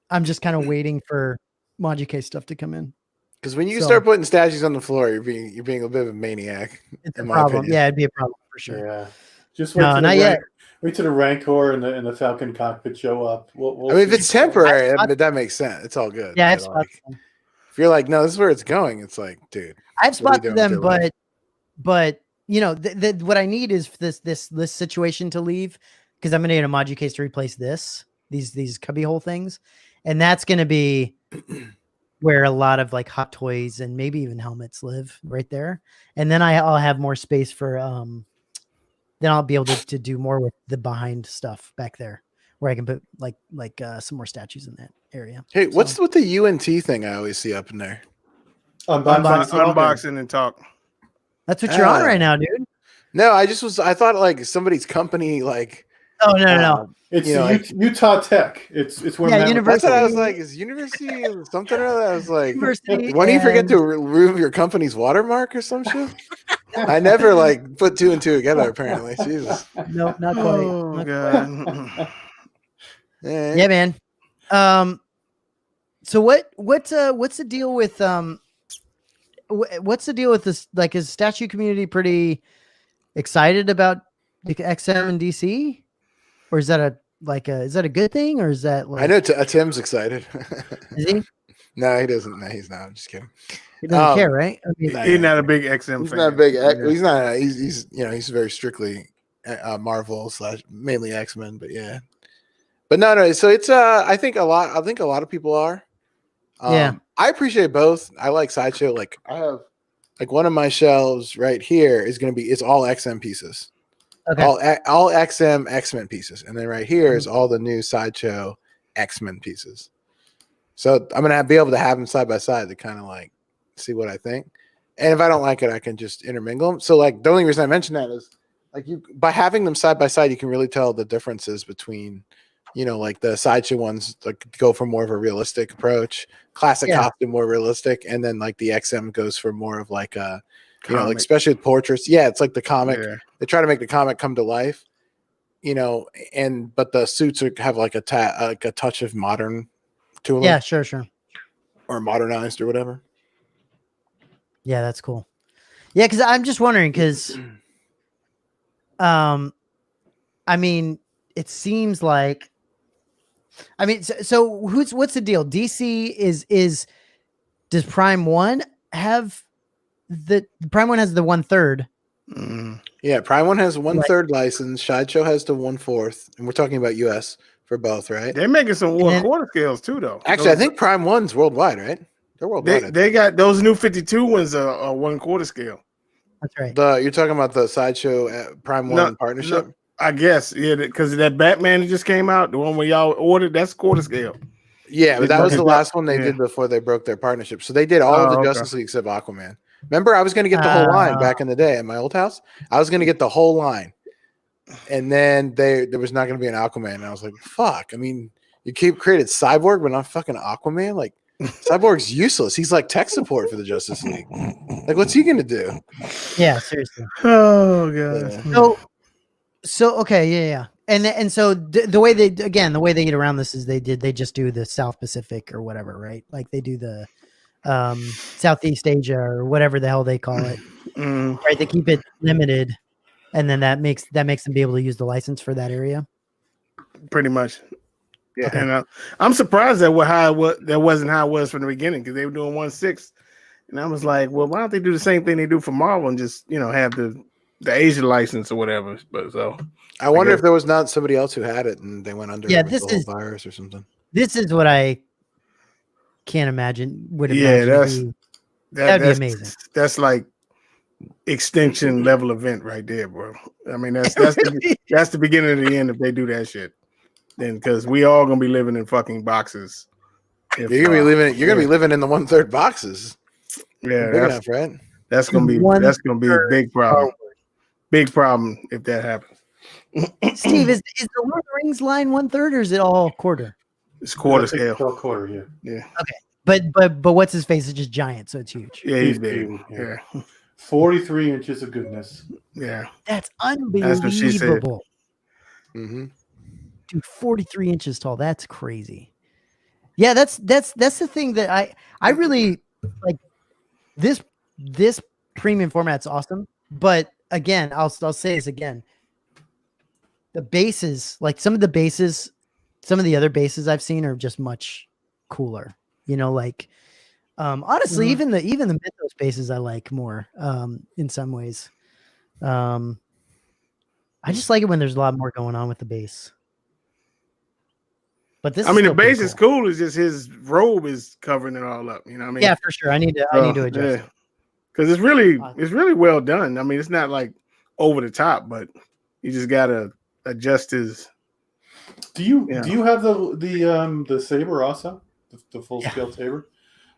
I'm just kind of waiting for Moduke stuff to come in. Because when you start putting statues on the floor, you're being a bit of a maniac. It's a problem. Yeah, it'd be a problem for sure. Yeah. Just wait yet. Wait till the Rancor and the Falcon cockpit show up. We'll I mean, if it's temporary, that makes sense. It's all good. Yeah, I've spotted them. If you're like, no, this is where it's going, it's like, dude. I've spotted them, but what I need is this situation to leave because I'm going to get a Moduke case to replace these cubbyhole things, and that's going to be where a lot of like hot toys and maybe even helmets live right there. And then I'll have more space for then I'll be able to do more with the behind stuff back there, where I can put like some more statues in that area. Hey, what's with the UNT thing I always see up in there? Unboxing and talk. That's what you're on right now, dude. No, I thought like somebody's company, like. Oh no. It's Utah Tech. It's where university. That's what I was like. Is university or something or other? I was like, university. When do you forget to remove your company's watermark or some shit? I never like put 2 and 2 together. Apparently, Jesus. No, not quite. Oh God. Yeah, man. So what's the deal with what's the deal with this? Like, is statue community pretty excited about the XM and DC, or is that a good thing, or is that like? I know Tim's excited. Is he? No, he doesn't. No, he's not. I'm just kidding. He doesn't care, right? I mean, he's not a big XM he's fan. Not a big. He's not. He's he's very strictly Marvel / mainly X-Men. But yeah. But no. So it's I think a lot of people are. Yeah. I appreciate both. I like Sideshow. Like I have like one of my shelves right here is going to be, it's all XM pieces. Okay. All XM X-Men pieces. And then right here is all the new Sideshow X-Men pieces. So I'm going to be able to have them side by side to kind of like see what I think. And if I don't like it, I can just intermingle them. So like the only reason I mention that is like by having them side by side, you can really tell the differences between, like the Sideshow ones like go for more of a realistic approach, classic costume, more realistic. And then like the XM goes for more of like a, like especially with portraits. Yeah. It's like the comic. Yeah. They try to make the comic come to life, but the suits have like a touch of modern to them. Yeah, sure. Or modernized or whatever. Yeah, that's cool. Yeah, because I'm just wondering, because I mean, it seems like so what's the deal? DC does Prime 1 have Prime 1 has the 1/3. Yeah, Prime 1 has 1/3 license, Sideshow has the 1/4, and we're talking about US for both, right? They're making some 1/4 scales too, though. Actually, I think Prime 1's worldwide, right? They're worldwide. They got those new 52 ones are 1/4 scale. That's right. You're talking about the Sideshow Prime 1 partnership? No, I guess, yeah, because that Batman that just came out, the one where y'all ordered, that's 1/4 scale. Yeah, but that was the last one they did before they broke their partnership. So they did all of the Justice League except Aquaman. Remember, I was going to get the whole line back in the day at my old house. I was going to get the whole line, and then there was not going to be an Aquaman. And I was like, "Fuck!" I mean, you created Cyborg, but not fucking Aquaman. Like, Cyborg's useless. He's like tech support for the Justice League. Like, what's he going to do? Yeah, seriously. Oh god. So okay, yeah. And so the way they get around this is they just do the South Pacific or whatever, right? Like they do the Southeast Asia or whatever the hell they call it. Right? They keep it limited, and then that makes them be able to use the license for that area. Pretty much. Yeah. Okay. And I'm surprised that wasn't how it was from the beginning, because they were doing 1/6, and I was like, well, why don't they do the same thing they do for Marvel and just have the Asian license or whatever? But so I wonder if there was not somebody else who had it and they went under the whole virus or something. This is what I can't imagine. That'd be amazing. That's like extinction level event right there, bro. I mean, that's the beginning of the end if they do that shit. Then because we all gonna be living in fucking boxes. You're gonna be living in the 1/3 boxes. Yeah, big enough, right? That's gonna be a big problem. Big problem if that happens. Steve, is the Lord of the Rings line 1/3 or is it all quarter? It's quarter scale. It's all quarter, yeah. Okay, but what's his face is just giant, so it's huge. Yeah, he's big. Yeah. 43 inches of goodness. Yeah, that's unbelievable. That's what she said. Dude, 43 inches tall. That's crazy. Yeah, that's the thing that I really like. This premium format's awesome, but again, I'll say this again. The bases, like some of the other bases I've seen are just much cooler. Like honestly, even the Mythos bases I like more in some ways. I just like it when there's a lot more going on with the base. But this, the base is cool. It's just his robe is covering it all up. You know what I mean? Yeah, for sure. I need to adjust. Because it's really well done. I mean, it's not like over the top, but You just gotta adjust his. Do you have the saber also, the full scale saber?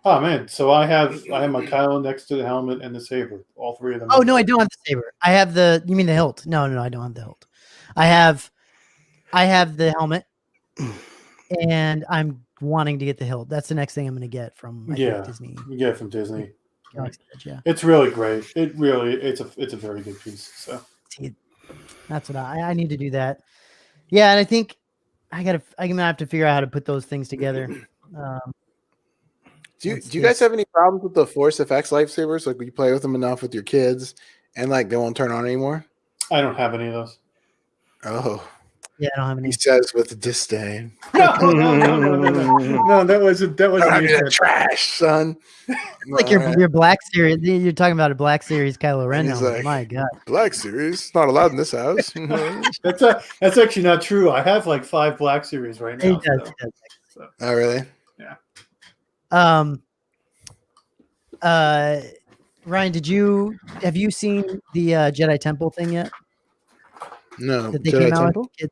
Oh man, so I have my Kylo next to the helmet and the saber, all three of them. Oh no, I don't have the saber. I have the. You mean the hilt? No, I don't have the hilt. I have the helmet, and I'm wanting to get the hilt. That's the next thing I'm going to get from Disney. You get it from Disney. Right. Yeah, it's really great. It's a very good piece. So that's what I need to do that. Yeah, and I think I'm gonna have to figure out how to put those things together. Do you guys have any problems with the Force FX lightsabers? Like, you play with them enough with your kids, and like they won't turn on anymore? I don't have any of those. Oh, yeah, I don't have any. He says with disdain. No, that wasn't trash, son. Like your Black Series. You're talking about a Black Series Kylo Ren helmet. Like, my God, Black Series not allowed in this house. That's actually not true. I have like 5 Black Series right now. He does. So. Oh, really? Yeah. Ryan, have you seen the Jedi Temple thing yet? No. That they came out with?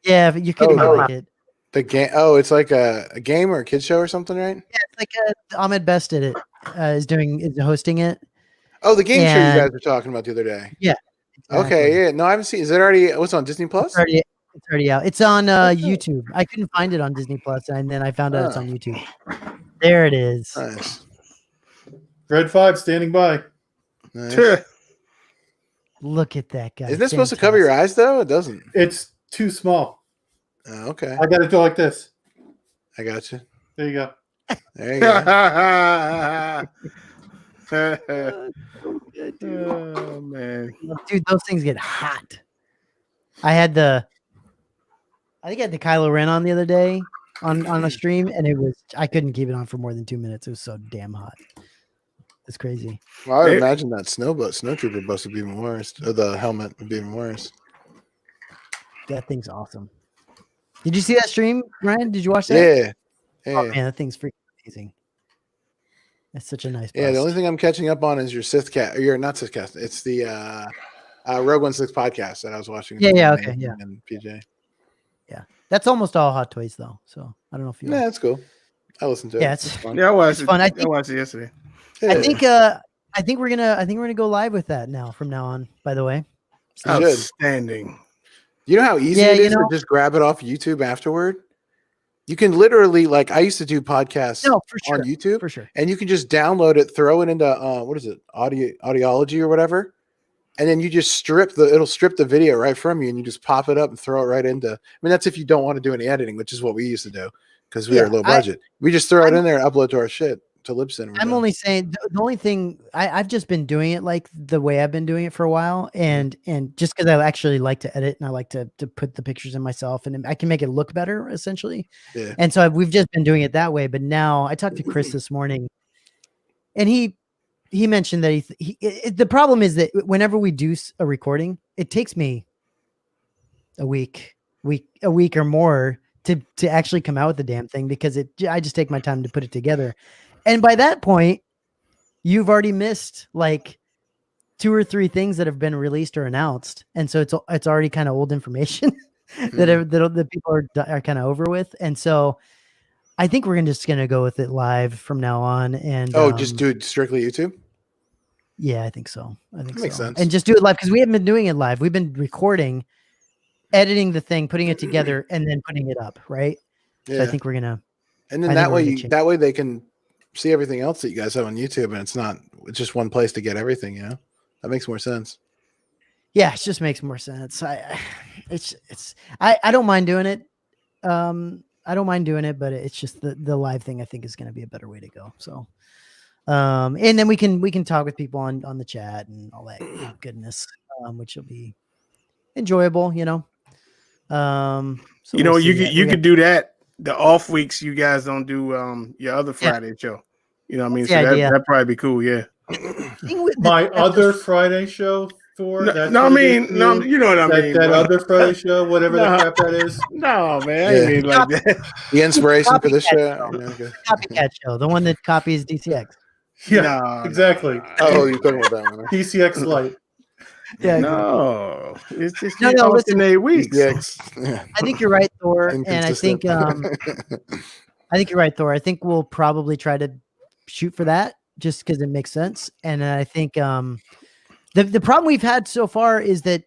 Yeah, you could like it. The game. Oh, it's like a game or a kid show or something, right? Yeah, it's like Ahmed Best did it. Is hosting it. Oh, the game show you guys were talking about the other day. Yeah. Exactly. Okay. Yeah. No, I haven't seen. Is it already? What's on Disney Plus? It's already out. It's on YouTube. I couldn't find it on Disney Plus, and then I found out it's on YouTube. There it is. Nice. Red 5 standing by. Nice. Look at that guy. Isn't this supposed to cover your eyes though? It doesn't. It's too small. Oh, okay. I got to do like this. I got you. There you go. There you go. Oh man, dude, those things get hot. I think I had the Kylo Ren on the other day on a stream, and I couldn't keep it on for more than 2 minutes. It was so damn hot. It's crazy. Well, I would imagine that snowtrooper bus would be even worse. Or the helmet would be even worse. That thing's awesome. Did you see that stream, Ryan? Did you watch that? Yeah. Oh man, that thing's freaking amazing. That's such a nice bust. Yeah, the only thing I'm catching up on is your Sith Cast. You're not Sith Cast. It's the Rogue One 6 podcast that I was watching. Yeah, okay, yeah. And PJ. Yeah, that's almost all Hot Toys though. So I don't know if you. Yeah, that's cool. I listened to it. Yeah, it's fun. Yeah, I watched it. Fun. I watched it yesterday. Yeah. I think we're gonna go live with that from now on. By the way, outstanding. You know how easy it is to just grab it off YouTube afterward? You can literally, like, I used to do podcasts on YouTube for sure, and you can just download it, throw it into what is it, Audiology or whatever, and then you just it'll strip the video right from you, and you just pop it up and throw it right into. I mean, that's if you don't want to do any editing, which is what we used to do because we were low budget. We just throw it in there and upload to our shit. To Libsyn. I'm only saying the only thing I've just been doing it like the way I've been doing it for a while, and just because I actually like to edit and I like to put the pictures in myself, and I can make it look better essentially. Yeah. And so we've just been doing it that way. But now I talked to Chris this morning, and he mentioned that the problem is that whenever we do a recording, it takes me a week or more to actually come out with the damn thing because I just take my time to put it together. And by that point, you've already missed like 2 or 3 things that have been released or announced, and so it's already kind of old information that people are kind of over with. And so, I think we're just gonna go with it live from now on. And just do it strictly YouTube. Yeah, I think so. That makes sense. And just do it live because we haven't been doing it live. We've been recording, editing the thing, putting it together, and then putting it up. right? Yeah. So I think we're gonna. And then that way they can see everything else that you guys have on YouTube, and it's just one place to get everything, that makes more sense. Yeah, it just makes more sense. I don't mind doing it. I don't mind doing it, but it's just the live thing I think is going to be a better way to go. So, and then we can talk with people on the chat and all that goodness, which will be enjoyable, So you could do that. The off weeks, you guys don't do your other Friday show. You know what I mean? So that'd probably be cool. Yeah. My other Friday show, Thor. You know what I mean? That other Friday show, whatever the crap that is. No, man. I mean like that. The inspiration for this show. Copycat show, the one that copies DCX. Yeah, exactly. Oh, you're talking about that one. DCX Lite. Yeah. No, it's just No, alternate weeks. Yeah. I think you're right, Thor, and I think you're right, Thor. I think we'll probably try to shoot for that just because it makes sense. And I think the problem we've had so far is that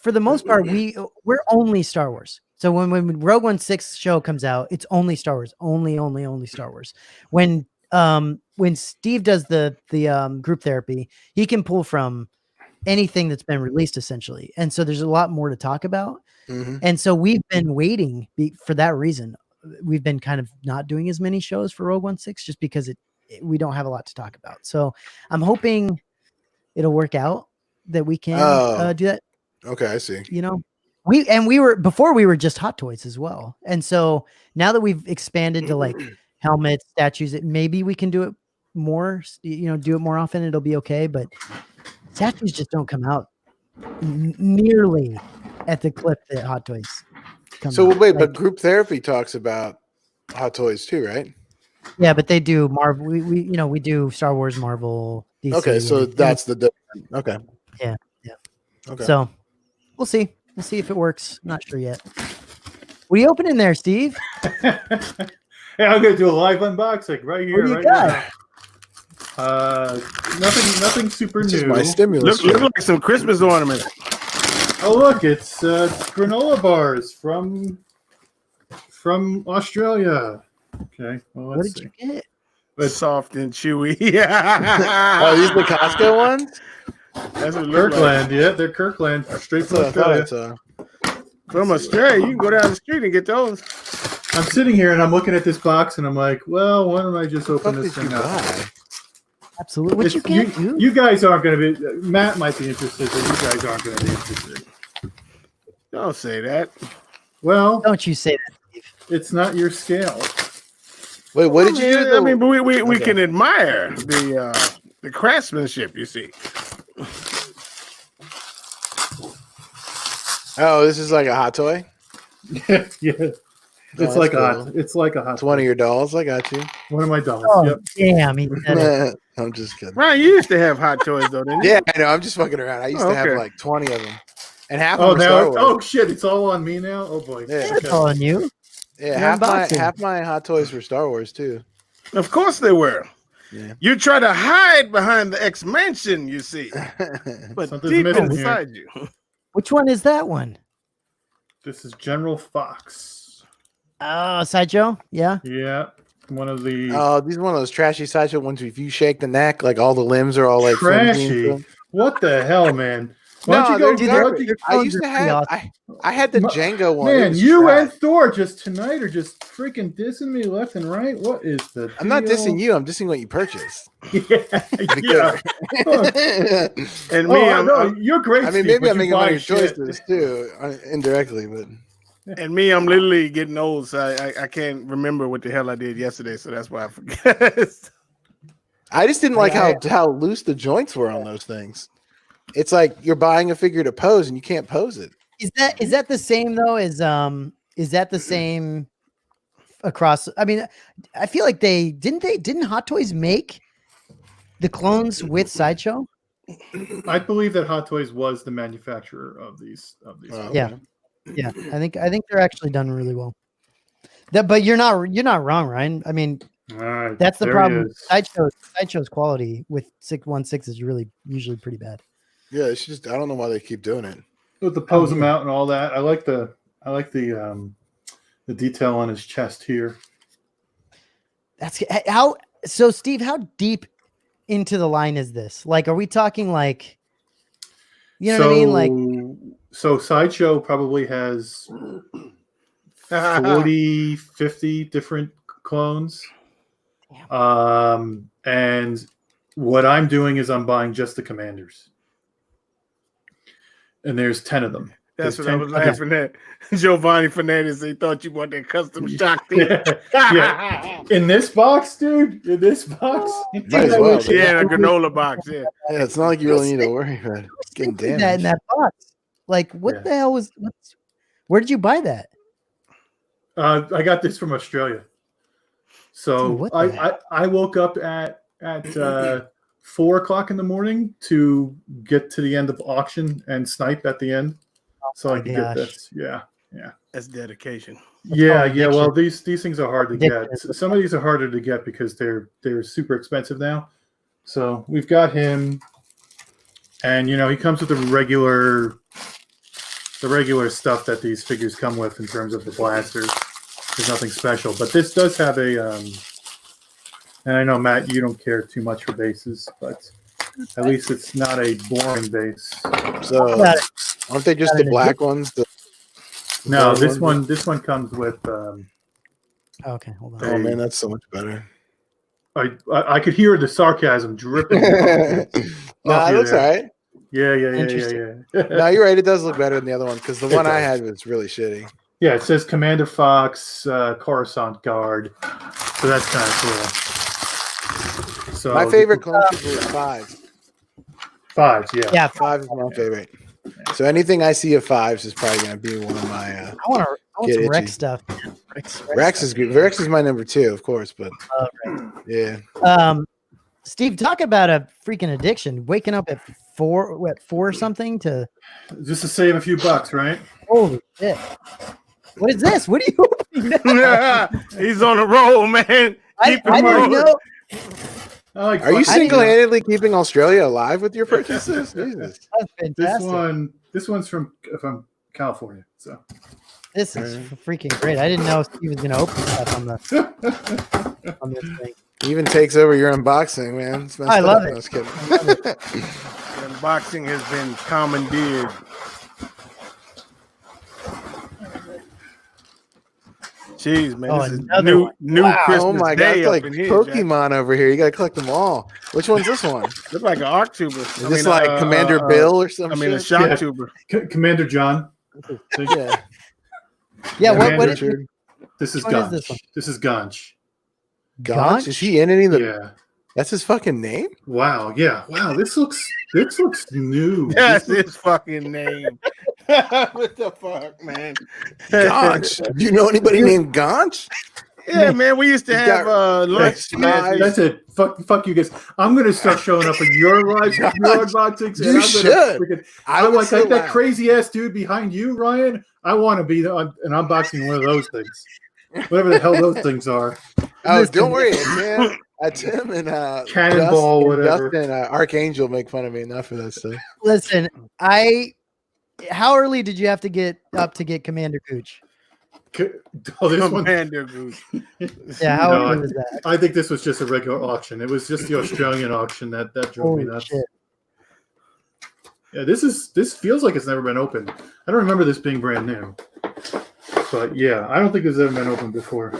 for the most part we're only Star Wars. So when Rogue One 6 show comes out, it's only Star Wars, only Star Wars. When Steve does the group therapy, he can pull from anything that's been released essentially, and so there's a lot more to talk about. Mm-hmm. And so we've been waiting for that reason. We've been kind of not doing as many shows for Rogue One 6 just because we don't have a lot to talk about. So I'm hoping it'll work out that we can do that. Okay, I see. You know, we were just Hot Toys as well. And so now that we've expanded to like helmets, statues, maybe we can do it more, do it more often. It'll be okay. But statues just don't come out nearly at the clip that Hot Toys come out. Wait, but group therapy talks about Hot Toys too, right? Yeah, but they do Marvel. We do Star Wars, Marvel, DC. Okay, so that's the difference. Okay. Yeah. Okay. So we'll see. We'll see if it works. Not sure yet. What are you opening there, Steve? Hey, I'm gonna do a live unboxing right here, What do you right got? now. Nothing super This new. is my stimulus. Look like some Christmas ornaments. Oh, look, it's granola bars from Australia. Okay, well, What let's did see. you get? It's Soft and chewy. Yeah. Oh, these the Costco ones? That's what it look Kirkland. Yeah, they're Kirkland. Straight That's from what I Australia. thought I saw. from Australia. You can go down the street and get those. I'm sitting here and I'm looking at this box and I'm like, well, why don't I just open What this did you thing up? buy? Absolutely. What you get, dude? You guys aren't going to be. Matt might be interested, but you guys aren't going to be interested. Don't say that. Well, Don't you say that, Steve. it's not your scale. Wait, what did you do? I mean, we Okay. can admire the craftsmanship. You see. Oh, this is like a hot toy. Yeah, that's like cool. it's like a hot. It's one of your dolls. I got you. One of my dolls. Oh, Yep. damn. He said it. I'm just kidding. Ryan, you used to have hot toys though, didn't you? Yeah, I know. I'm just fucking around. I used to have okay. like 20 of them, and half Oh, of them were Star now Wars. oh shit! It's all on me now. Oh boy. Yeah. That's all on you. Yeah, You're unboxing. half my hot toys were Star Wars too. Of course they were. Yeah. You try to hide behind the X Mansion, you see, but Something's deep missing inside you. Which one is that one? This is General Fox. Oh, Sideshow? Yeah. Yeah, one of the Oh, these are one of those trashy sideshow ones. If you shake the neck, like all the limbs are all like flimsy and trashy. stuff. What the hell, man? Why No, don't you they're go? Dude, why they're- don't you- they're I clones used are to pretty have. awesome. I had the Django one. It Man, was you trash. and Thor just tonight are just freaking dissing me left and right. What is the? I'm not deal? dissing you. I'm dissing what you purchased. yeah. And Oh, me, I'm, no, you're great. I mean, Steve, maybe but I'm you making buy money shit. choices too, indirectly, but. and me, I'm literally getting old, so I can't remember what the hell I did yesterday, so that's why I forget. I just didn't like how loose the joints were on those things. It's like you're buying a figure to pose and you can't pose it. Is that the same though? Is that the same across? I mean, I feel like didn't Hot Toys make the clones with Sideshow? I believe that Hot Toys was the manufacturer of these. Yeah. Yeah, I think they're actually done really well. But you're not wrong, Ryan. I mean, All right, that's the there problem. he is. Sideshow's quality with 616 is really usually pretty bad. Yeah, it's just I don't know why they keep doing it. With the pose him out and all that. I like the detail on his chest here. That's how. So, Steve, how deep into the line is this? Like, are we talking like, you know what I mean? Like, so Sideshow probably has 40, 50 different clones. And what I'm doing is I'm buying just the commanders. And there's 10 of them. That's There's what I 10 was laughing at. Giovanni Fernandez, they thought you want that custom shock thing. Yeah. In this box, dude. In this box. Might as well. Yeah, in a granola box. Yeah. Yeah, it's not like you really need to worry about it. Getting that in damaged. that box. Like, what Yeah. the hell was? Where did you buy that? I got this from Australia. So Dude, what the I woke up at 4:00 in the morning to get to the end of auction and snipe at the end. So I can get this. Yeah. That's dedication. Yeah. Well, these things are hard to get. Some of these are harder to get because they're super expensive now. So we've got him, and he comes with the regular stuff that these figures come with in terms of the blasters. There's nothing special, but this does have a. And I know, Matt, you don't care too much for bases, but at least it's not a boring base. So aren't they just the black ones? No, this one comes with. Okay, hold on. Oh man, that's so much better. I could hear the sarcasm dripping. Nah, it looks all right. Yeah. No, you're right. It does look better than the other one because the one I had was really shitty. Yeah, it says Commander Fox, Coruscant Guard, so that's kind of cool. So my favorite clone trooper was 5. 5, yeah. Yeah, 5 is my favorite. So anything I see of 5s is probably going to be one of my. I want some Rex stuff. Rex is good. Rex is my number 2, of course, but yeah. Steve, talk about a freaking addiction. Waking up at 4 or something to just to save a few bucks, right? Holy shit! What is this? What are you opening now? He's on a roll, man. I didn't know. Are you single-handedly keeping Australia alive with your purchases? Jesus. That's fantastic. This one's from California. So this is freaking great. I didn't know Steve was going to open stuff on this thing. He even takes over your unboxing, man. I love it. I was kidding. Unboxing has been commandeered. Jeez, man, this is new Christmas Oh my god, Day it's like up in here, Pokemon over here. You gotta collect them all. Which one's this one? Looks like an arc tuber. Is this like Commander Bill or something? a shock tuber. Commander John. Yeah. What is it? This is What is Gonch. this one? This is Gonch. Gonch? Is he in any of the? Yeah. That's his fucking name. Wow. Yeah. Wow. This looks new. That's his fucking name. What the fuck, man? Gonch. Do you know anybody named Gonch? Yeah, man. We used to have lunch. That's it. Fuck you guys. I'm gonna start showing up in your lives, your unboxings. You should. I'm like that crazy ass dude behind you, Ryan. I want to be an unboxing one of those things, whatever the hell those things are. Oh, don't worry, man. Tim and Cannonball, whatever. Dustin, Archangel make fun of me enough for that stuff. Listen, how early did you have to get up to get Commander Gooch? Oh, this Commander Gooch. Yeah, how early was that? I think this was just a regular auction. It was just the Australian auction that drove me nuts. Shit. Yeah, this feels like it's never been opened. I don't remember this being brand new, but yeah, I don't think it's ever been opened before.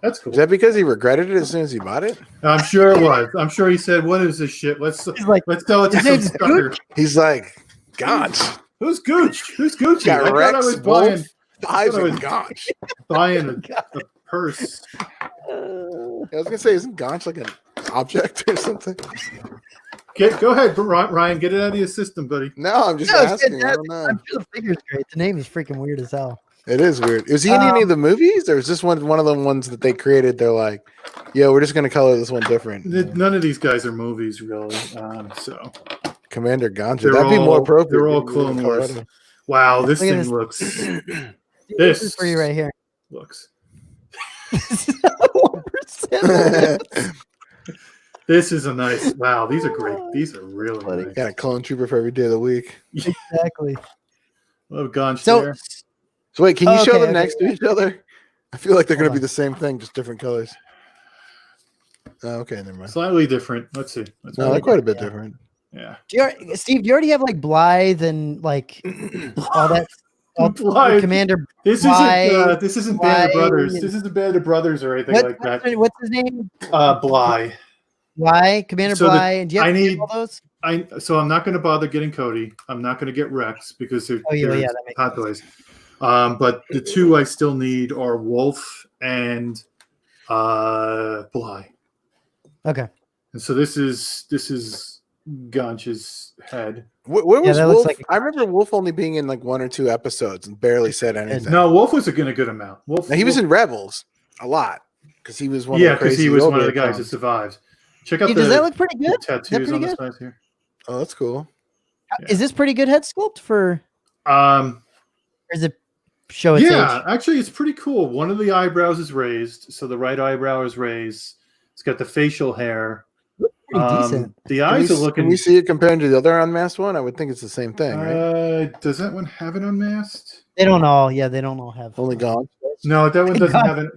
That's cool. Is that because he regretted it as soon as he bought it? I'm sure it was. I'm sure he said, "What is this shit? Let's sell it to some sucker." He's like, Gonch. Who's Gooch? Who's Gucci? Got I thought Rex, I was Wolf, buying Fives, and Gonch. buying a purse. I was gonna say, isn't Gonch like an object or something? Go ahead, Ryan. Get it out of your system, buddy. No, I'm just asking. I don't know. I'm sure the figure's great. The name is freaking weird as hell. It is weird. Was he in any of the movies, or is this one of the ones that they created? They're like, "Yo, we're just gonna color this one different." None of these guys are movies, really. So Commander Goncha, that'd be more appropriate. They're all Clone Wars. Wow, this thing looks. This is for you right here. Looks. 1%. This is a nice. Wow, these are great. These are really nice. Got a clone trooper for every day of the week. Exactly. Love Gonch there. So wait, can you show them next to each other? I feel like they're going to be the same thing, just different colors. Oh, okay, never mind. Slightly different. Let's see. No, they're quite a bit different. Yeah. Steve, do you already have like Blythe and like all that? Blythe. Commander. This isn't Band of Brothers. This isn't Band of Brothers or anything like that. What's his name? Bly. Bly, Commander Bly. And do you have all those? So I'm not going to bother getting Cody. I'm not going to get Rex because they're hot toys. But the two I still need are Wolf and Bly. Okay. And so this is Gonch's head. Where was Wolf? I remember Wolf only being in like 1 or 2 episodes and barely said anything. No, Wolf was a good amount. He was in Rebels a lot because he was one. Yeah, because he was one of the guys that survived. Check out does that look pretty good? Tattoos on the sides here. Oh, that's cool. Yeah. Is this pretty good head sculpt for? Or is it show its age? Actually, it's pretty cool. One of the eyebrows is raised, so the right eyebrow is raised. It's got the facial hair. Pretty decent. The eyes are looking. Can we see it compared to the other unmasked one? I would think it's the same thing, right? Does that one have it unmasked? They don't all. Yeah, they don't all have. Only gone. No, that one doesn't have it.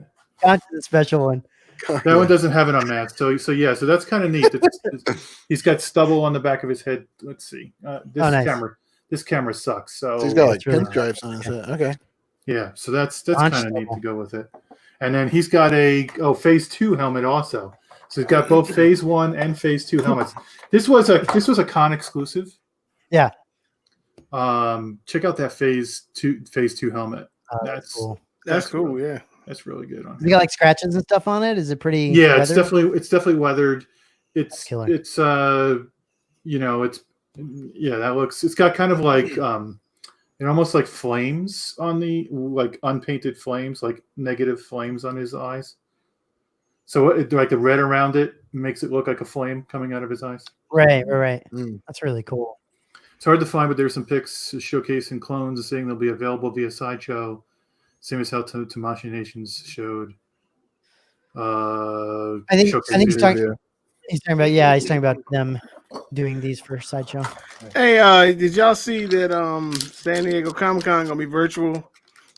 Got the special one. That one doesn't have it unmasked. So that's kind of neat. He's got stubble on the back of his head. Let's see. This camera sucks. So he's got like pinstripes on his head. Okay. Yeah, so that's kind of neat to go with it. And then he's got a phase 2 helmet also. So he's got both phase 1 and phase 2 helmets. This was a con exclusive. Yeah. Check out that phase 2 helmet. That's cool. That's cool. Really, yeah. That's really good on. You got like scratches and stuff on it? Is it pretty? Yeah, weathered? it's definitely weathered. It's that looks. It's got kind of like almost like flames on the like unpainted flames, like negative flames on his eyes. So like the red around it makes it look like a flame coming out of his eyes. Right. That's really cool. It's hard to find, but there's some pics showcasing clones and saying they'll be available via Sideshow. Same as how Tamashii Nations showed. I think he's talking about them doing these for Sideshow. Hey, did y'all see that San Diego Comic-Con gonna be virtual?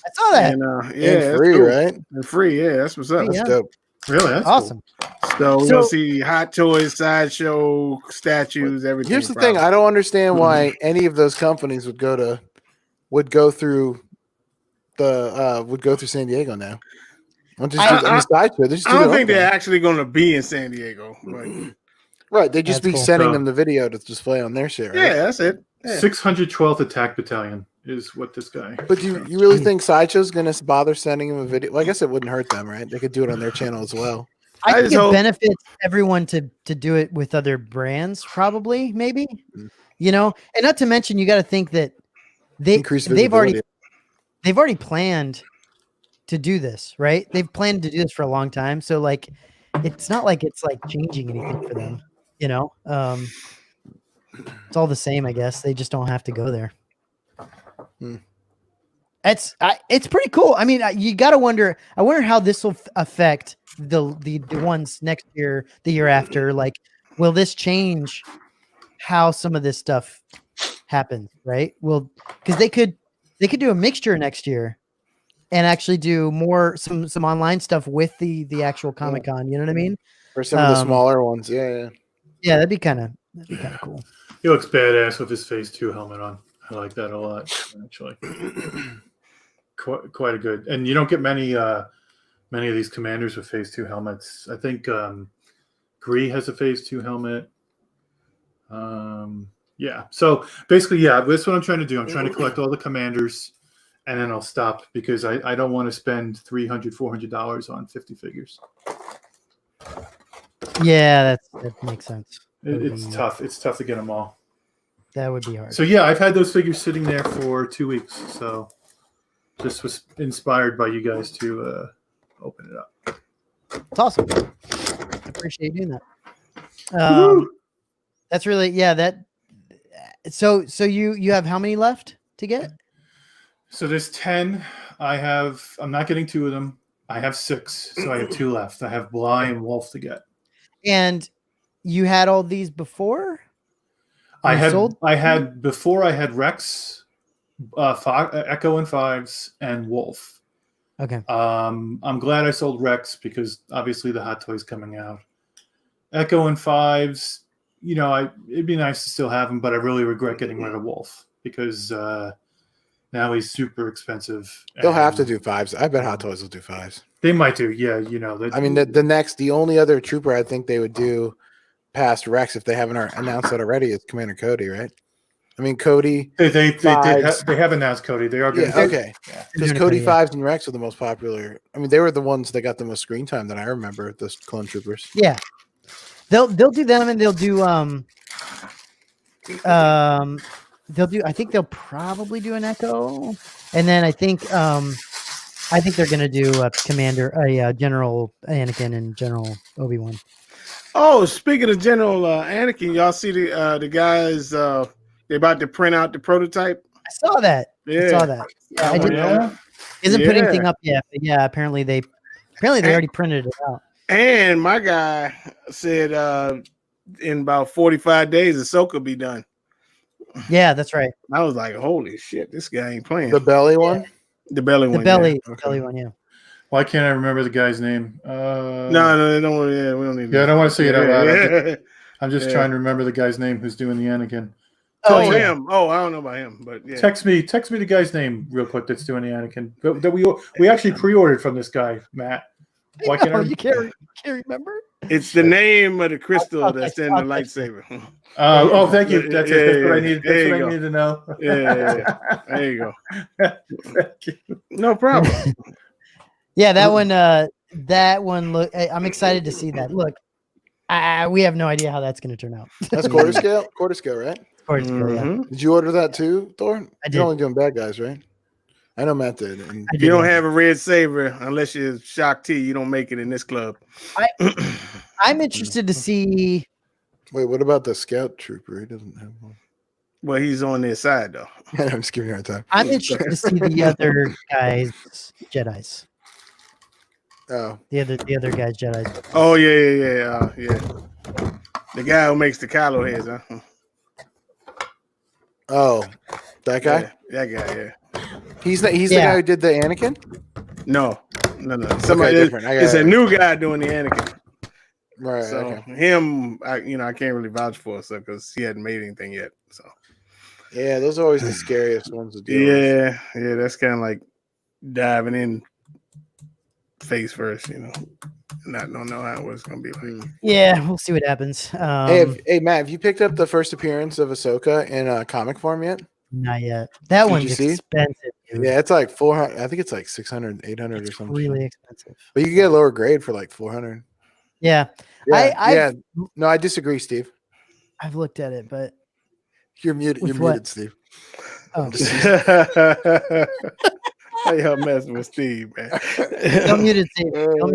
I saw that. And, and free, cool. Right? And free, yeah. That's what's up. That's dope. Really? That's awesome. Cool. So we're gonna see hot toys, Sideshow, statues, everything. Here's the thing: I don't understand why any of those companies would go through San Diego now. I don't think they're actually going to be in San Diego. But... Right, they just be sending them the video to display on their shit. Right? Yeah, that's it. Yeah. 612th Attack Battalion is what this guy. But you really think Sideshow's going to bother sending him a video? Well, I guess it wouldn't hurt them, right? They could do it on their channel as well. I think it benefits everyone to do it with other brands, probably, maybe. And not to mention, you got to think that they've already planned to do this, right? They've planned to do this for a long time. So like, it's not like it's like changing anything for them, it's all the same, I guess. They just don't have to go there. It's pretty cool. I mean, you got to wonder, I wonder how this will affect the ones next year, the year after. Like, will this change how some of this stuff happens? Right. Well, because they could do a mixture next year and actually do some online stuff with the actual Comic-Con. You know what I mean? For some of the smaller ones. Yeah. That'd be kind of cool. He looks badass with his phase 2 helmet on. I like that a lot, actually. Quite a good. And you don't get many of these commanders with phase 2 helmets. I think Gree has a phase 2 helmet. Yeah. So basically, that's what I'm trying to do. I'm trying to collect all the commanders, and then I'll stop because I don't want to spend $300, $400 on 50 figures. Yeah, that makes sense. It's tough. It's tough to get them all. That would be hard. So yeah, I've had those figures sitting there for 2 weeks. So this was inspired by you guys to open it up. It's awesome. I appreciate you doing that. That's really that. So you have how many left to get? So there's 10. I'm not getting 2 of them. I have 6, so I have 2 left. I have Bly and Wolf to get. And you had all these before? I had Rex, Echo and Fives, and Wolf. Okay. I'm glad I sold Rex because obviously the Hot Toy's coming out. Echo and Fives, it'd be nice to still have him, but I really regret getting rid of Wolf because now he's super expensive. They'll have to do 5s. I bet Hot Toys will do 5s. They might do, yeah. I mean, the only other trooper I think they would do past Rex if they haven't announced that already is Commander Cody, right? I mean, Cody. They have announced Cody. They are going to. Okay. Because Cody 5s and Rex are the most popular. I mean, they were the ones that got the most screen time that I remember. The clone troopers. Yeah, they'll do them, and they'll do I think they'll probably do an Echo, and then I think I think they're gonna do a General Anakin and General Obi-Wan. Oh, speaking of General Anakin, y'all see the guys? They're about to print out the prototype. I saw that. Yeah. I saw that. Yeah, I didn't. Yeah. Isn't put anything up yet, but yeah, apparently they already printed it out. And my guy said in about 45 days, Ahsoka will be done. Yeah, that's right. I was like, holy shit, this guy ain't playing. The belly one? The belly one. The Okay. belly one, yeah. Why can't I remember the guy's name? No, don't worry. Yeah, we don't need Yeah, I don't want to say it out loud. Yeah. I'm just trying to remember the guy's name who's doing the Anakin. Oh, him. Oh, I don't know about him, but yeah. Text me the guy's name real quick that's doing the Anakin. That we actually pre-ordered from this guy, Matt. Why can't I? You can't remember? It's the name of the crystal that's in the lightsaber. Thank you. That's what I needed. That's what I needed to know. Yeah. There you go. Thank you. No problem. Yeah, that one. Look, I'm excited to see that. Look, we have no idea how that's going to turn out. That's quarter scale, right? Quarter scale, yeah. Did you order that too, Thor? I did. You're only doing bad guys, right? I know Matt did. And If you don't have a red saber, unless you're Shock T, you don't make it in this club. I'm interested to see. Wait, what about the scout trooper? He doesn't have one. Well, he's on their side though. I'm just giving you a hard time. I'm interested to see the other guys' Jedis. Oh, The other guys' Jedis. Oh yeah. The guy who makes the Kylo heads, huh? Oh, that guy? Yeah, that guy, yeah. He's the guy who did the Anakin? No. Somebody different. It's a new guy doing the Anakin. Right. So okay. him, I can't really vouch for because he hadn't made anything yet. So yeah, those are always the scariest ones to deal with. Yeah, that's kind of like diving in face first, not don't know how it's gonna be like. Yeah, we'll see what happens. Hey, Matt, have you picked up the first appearance of Ahsoka in comic form yet? Not yet. That one's expensive. Dude. Yeah, it's like 400. I think it's like 600, 800 or something. Really expensive. But you can get a lower grade for like 400. Yeah. No, I disagree, Steve. I've looked at it, but you're muted. You're muted, Steve. Oh. How y'all messing with Steve, man? Don't mute it, Steve. Don't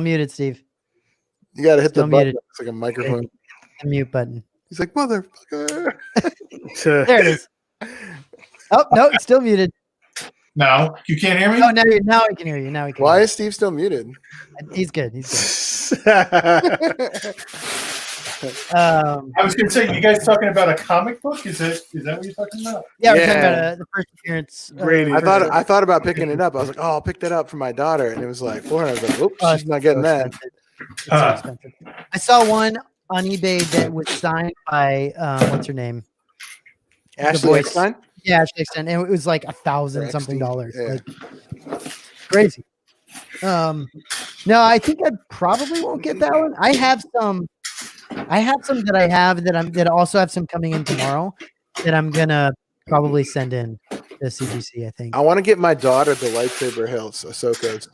mute it, Steve. You gotta hit the button. It's like a microphone. The mute button. He's like, motherfucker. There it is. Oh no, it's still muted. No, you can't hear me. Oh, now I can hear you. Now we can. Why is Steve still muted? He's good. I was going to say, you guys talking about a comic book? Is that what you're talking about? Yeah, we're talking about the first appearance. I thought about picking it up. I was like, oh, I'll pick that up for my daughter, and it was like 400. I was like, oops, she's not getting that. It's so expensive. I saw one on eBay that was signed by what's her name? Ashley Eckstein? Yeah, Ashley Eckstein. And it was like $1,000 something. Yeah. Like, crazy. No, I think I probably won't get that one. I have some that also have some coming in tomorrow that I'm gonna probably send in to CGC. I think I want to get my daughter the lightsaber hilts, Ahsoka's.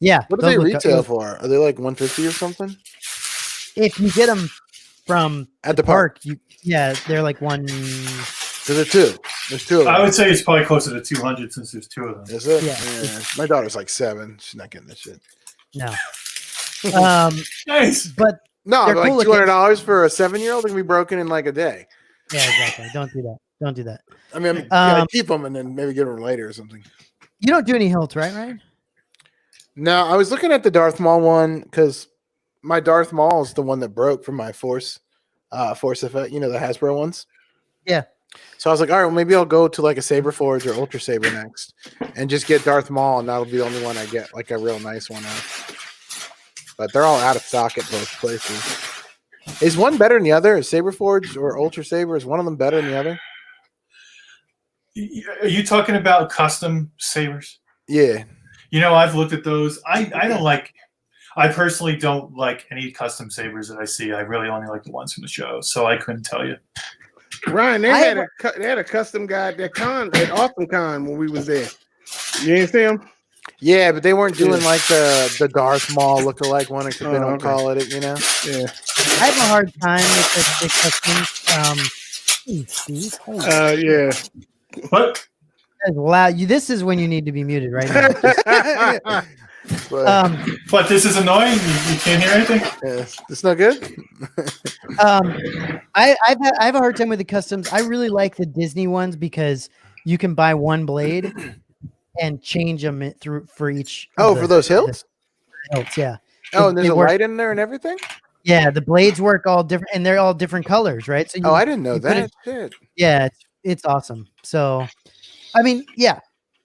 Yeah. What do they retail for? Are they like $150 or something? If you get them from at the park, they're like one. There's two. There's two of them. I would say it's probably closer to 200 since there's two of them. Is it? Yeah. My daughter's like 7. She's not getting this shit. No. Nice. But no, like cool $200 for a 7-year-old can be broken in like a day. Yeah, exactly. Don't do that. Don't do that. I mean, you gotta keep them and then maybe get them later or something. You don't do any hilts, right, Ryan? No, I was looking at the Darth Maul one because my Darth Maul is the one that broke from my Force effect. You know, the Hasbro ones. Yeah. So I was like, all right, well, maybe I'll go to like a Saber Forge or Ultra Saber next, and just get Darth Maul, and that'll be the only one I get like a real nice one of. But they're all out of stock at both places. Is one better than the other? Is Saber Forge or Ultra Saber? Is one of them better than the other? Are you talking about custom sabers? Yeah. You know, I've looked at those. I don't like. I personally don't like any custom sabers that I see. I really only like the ones from the show, so I couldn't tell you. Ryan, they had a custom guy at Awesome Con when we was there. You didn't see him? Yeah, but they weren't doing like the Darth Maul lookalike one because they don't call it, you know. Yeah, I have a hard time with the customs. yeah. What? Wow, this is when you need to be muted right now. But this is annoying. You can't hear anything. It's not good. I have a hard time with the customs. I really like the Disney ones because you can buy one blade and change them through for each. For those hilts. Hilts, yeah. And there's a light in there and everything. Yeah, the blades work all different, and they're all different colors, right? So I didn't know that. Yeah, it's awesome. So, I mean, yeah,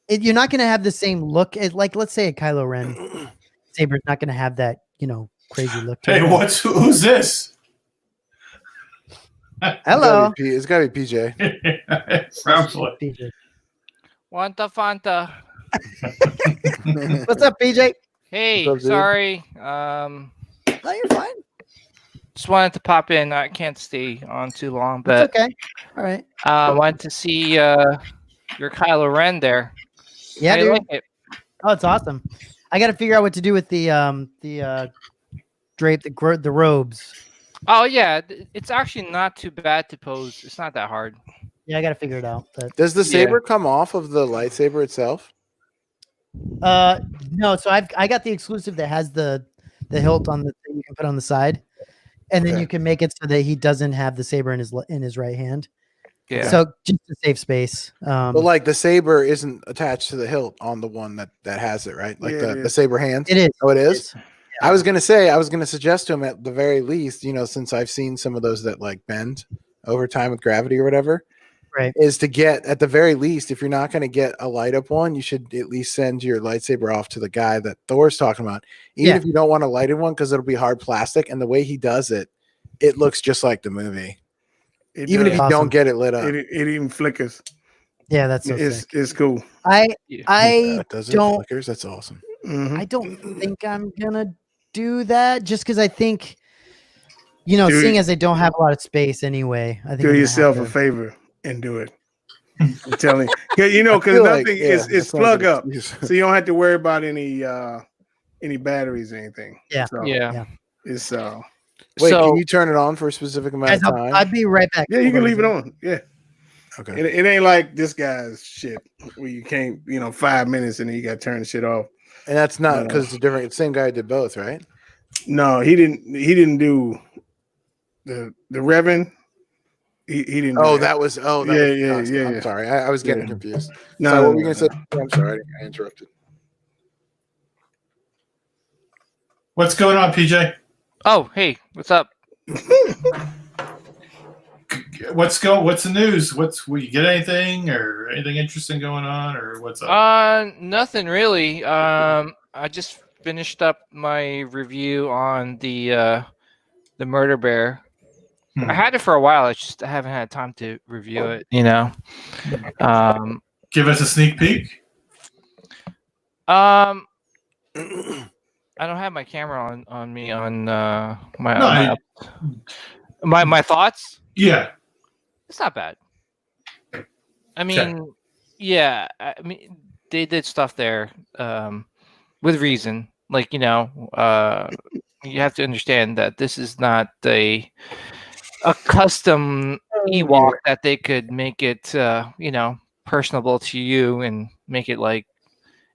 you're not going to have the same look as, like, let's say a Kylo Ren saber's not going to have that, crazy look. Hey, who's this? Hello, it's gotta be PJ. PJ. Wanta Fanta. What's up, PJ? Hey, What's up, sorry. No, you're fine. Just wanted to pop in. I can't stay on too long, but it's okay. All right. Wanted to see your Kylo Ren there. Yeah, dude. Like it? Oh, it's awesome. I got to figure out what to do with the drape, the robes. Oh yeah, it's actually not too bad to pose. It's not that hard. Yeah, I got to figure it out. But does the saber come off of the lightsaber itself? No. So I got the exclusive that has the hilt on the thing you can put on the side, and then you can make it so that he doesn't have the saber in his right hand. Yeah. So just to save space. But like the saber isn't attached to the hilt on the one that has it, right? Like the saber hand. It is. Oh, it is. Yeah. I was gonna suggest to him at the very least, since I've seen some of those that like bend over time with gravity or whatever, right? Is to get at the very least, if you're not going to get a light up one, you should at least send your lightsaber off to the guy that Thor's talking about, even if you don't want a lighted one, because it'll be hard plastic, and the way he does it, it looks just like the movie. Even if you don't get it lit up, it even flickers. Yeah, that's it's cool. I does it don't flickers. That's awesome. Mm-hmm. I don't think I'm gonna do that just because I think, seeing as they don't have a lot of space anyway. I think do yourself a favor and do it. I'm telling you, because nothing is plug up, so you don't have to worry about any batteries or anything. Yeah, so, It's Wait, can you turn it on for a specific amount of time? I'll be right back. Yeah, you can leave it on. Yeah. Okay. It ain't like this guy's shit where you can't, 5 minutes and then you got to turn the shit off. And that's not because it's different. The same guy did both, right? No, he didn't do the Reverend. He didn't. That was. Yeah. I'm sorry, I was getting confused. No, what were you gonna say? I'm sorry, I interrupted. What's going on, PJ? Oh, hey, what's up? What's the news? You get anything or anything interesting going on, or what's up? Nothing really. I just finished up my review on the Murder Bear. I had it for a while. I haven't had time to review it. Give us a sneak peek. I don't have my camera on me on my thoughts. Yeah, it's not bad. I mean, they did stuff there with reason. Like, you have to understand that this is not a custom Ewok that they could make it, personable to you and make it like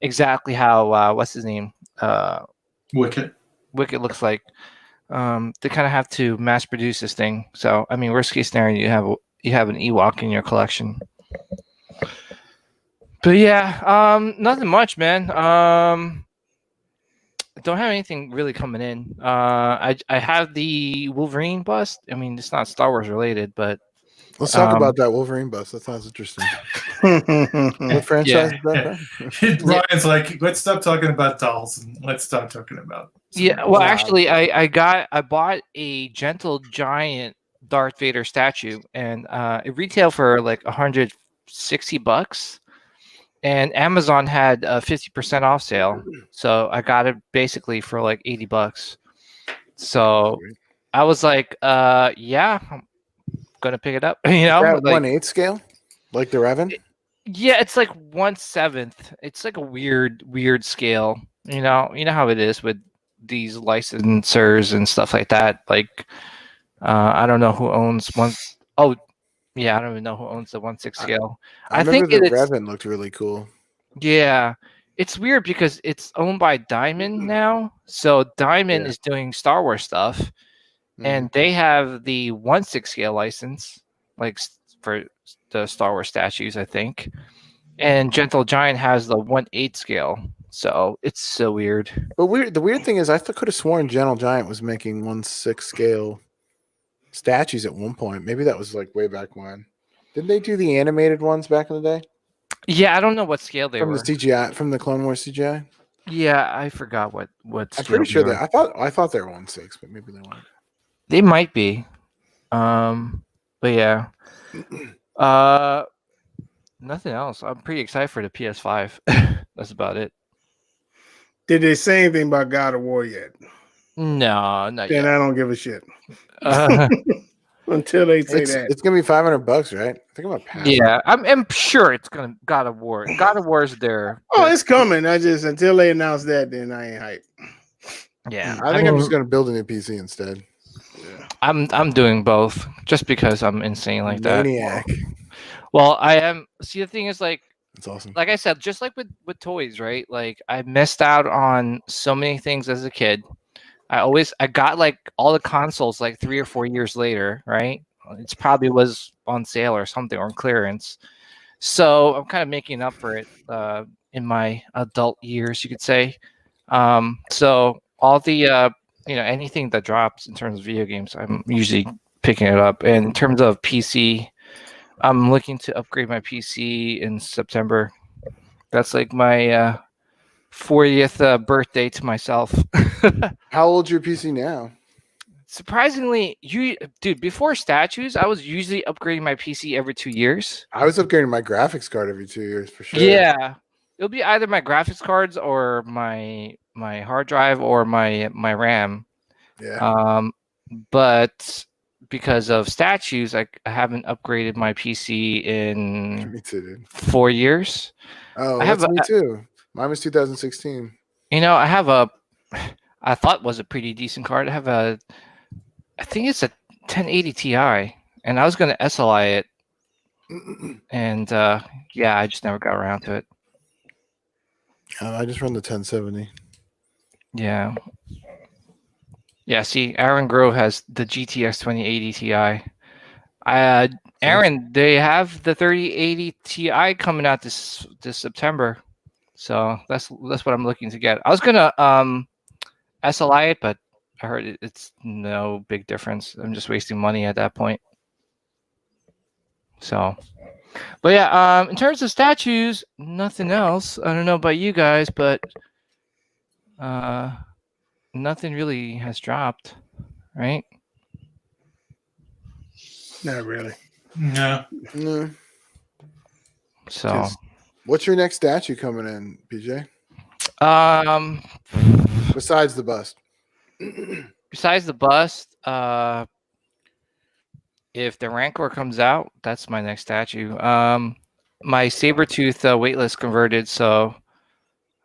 exactly how what's his name, Wicket looks like. They kind of have to mass produce this thing. So, I mean, worst case scenario, you have an Ewok in your collection. But yeah, nothing much, man. Don't have anything really coming in. I have the Wolverine bust. I mean, it's not Star Wars related, but let's talk about that Wolverine bust. That sounds interesting. What franchise is that? Ryan's like, let's stop talking about dolls and let's start talking about. Well, actually, I bought a Gentle Giant Darth Vader statue, and it retailed for like $160. And Amazon had a 50% off sale, so I got it basically for like $80. So I was like, yeah, I'm gonna pick it up. Like 1/8 scale, like the Revan. Yeah, it's like 1/7. It's like a weird scale. You know how it is with these licensors and stuff like that. Like, I don't know who owns one. Oh, Yeah, I don't even know who owns the 1/6 scale. I think the Revan looked really cool. Yeah, it's weird because it's owned by Diamond now. So Diamond is doing Star Wars stuff, and they have the 1/6 scale license, like for the Star Wars statues, I think. And Gentle Giant has the 1/8 scale. So it's so weird. But the weird thing is, I could have sworn Gentle Giant was making 1/6 scale statues at one point. Maybe that was like way back when. Didn't they do the animated ones back in the day? Yeah, I don't know what scale they were. From the CGI, from the Clone Wars CGI? Yeah, I forgot what I'm pretty sure that I thought they were 1/6, but maybe they weren't. They might be. But yeah. Nothing else. I'm pretty excited for the PS5. That's about it. Did they say anything about God of War yet? No, not then yet. I don't give a shit. Until they say that. It's gonna be $500, right? I think about past. Yeah, I'm sure it's gonna God of War. God of War is there. Oh, it's coming. Until they announce that, then I ain't hyped. Yeah, I think I'm just gonna build a new PC instead. Yeah. I'm doing both just because I'm insane like Maniac. that. Well, I am. See, the thing is, like, it's awesome. Like I said, just like with toys, right? Like I missed out on so many things as a kid. I got like all the consoles like 3 or 4 years later, right? It's probably was on sale or something or on clearance. So I'm kind of making up for it in my adult years, you could say. So all the anything that drops in terms of video games, I'm usually picking it up. And in terms of PC, I'm looking to upgrade my PC in September. That's like my 40th birthday to myself. How old's your PC now? Surprisingly, dude, before statues, I was usually upgrading my PC every 2 years. I was upgrading my graphics card every 2 years for sure. Yeah, it'll be either my graphics cards or my hard drive or my RAM. Yeah. But because of statues, I haven't upgraded my PC in me too, dude. 4 years. Oh, that's me too. Mine was 2016. I have I thought was a pretty decent card. I think it's a 1080 Ti, and I was going to SLI it. And I just never got around to it. I just run the 1070. Yeah. Yeah, see, Aaron Grove has the GTX 2080 Ti. Aaron, they have the 3080 Ti coming out this September. So that's what I'm looking to get. I was gonna SLI it, but I heard it's no big difference. I'm just wasting money at that point. So, but yeah, in terms of statues, nothing else. I don't know about you guys, but nothing really has dropped, right? Not really. No. So, what's your next statue coming in, PJ? Besides the bust. Besides the bust, if the Rancor comes out, that's my next statue. My Sabertooth weightless converted, so.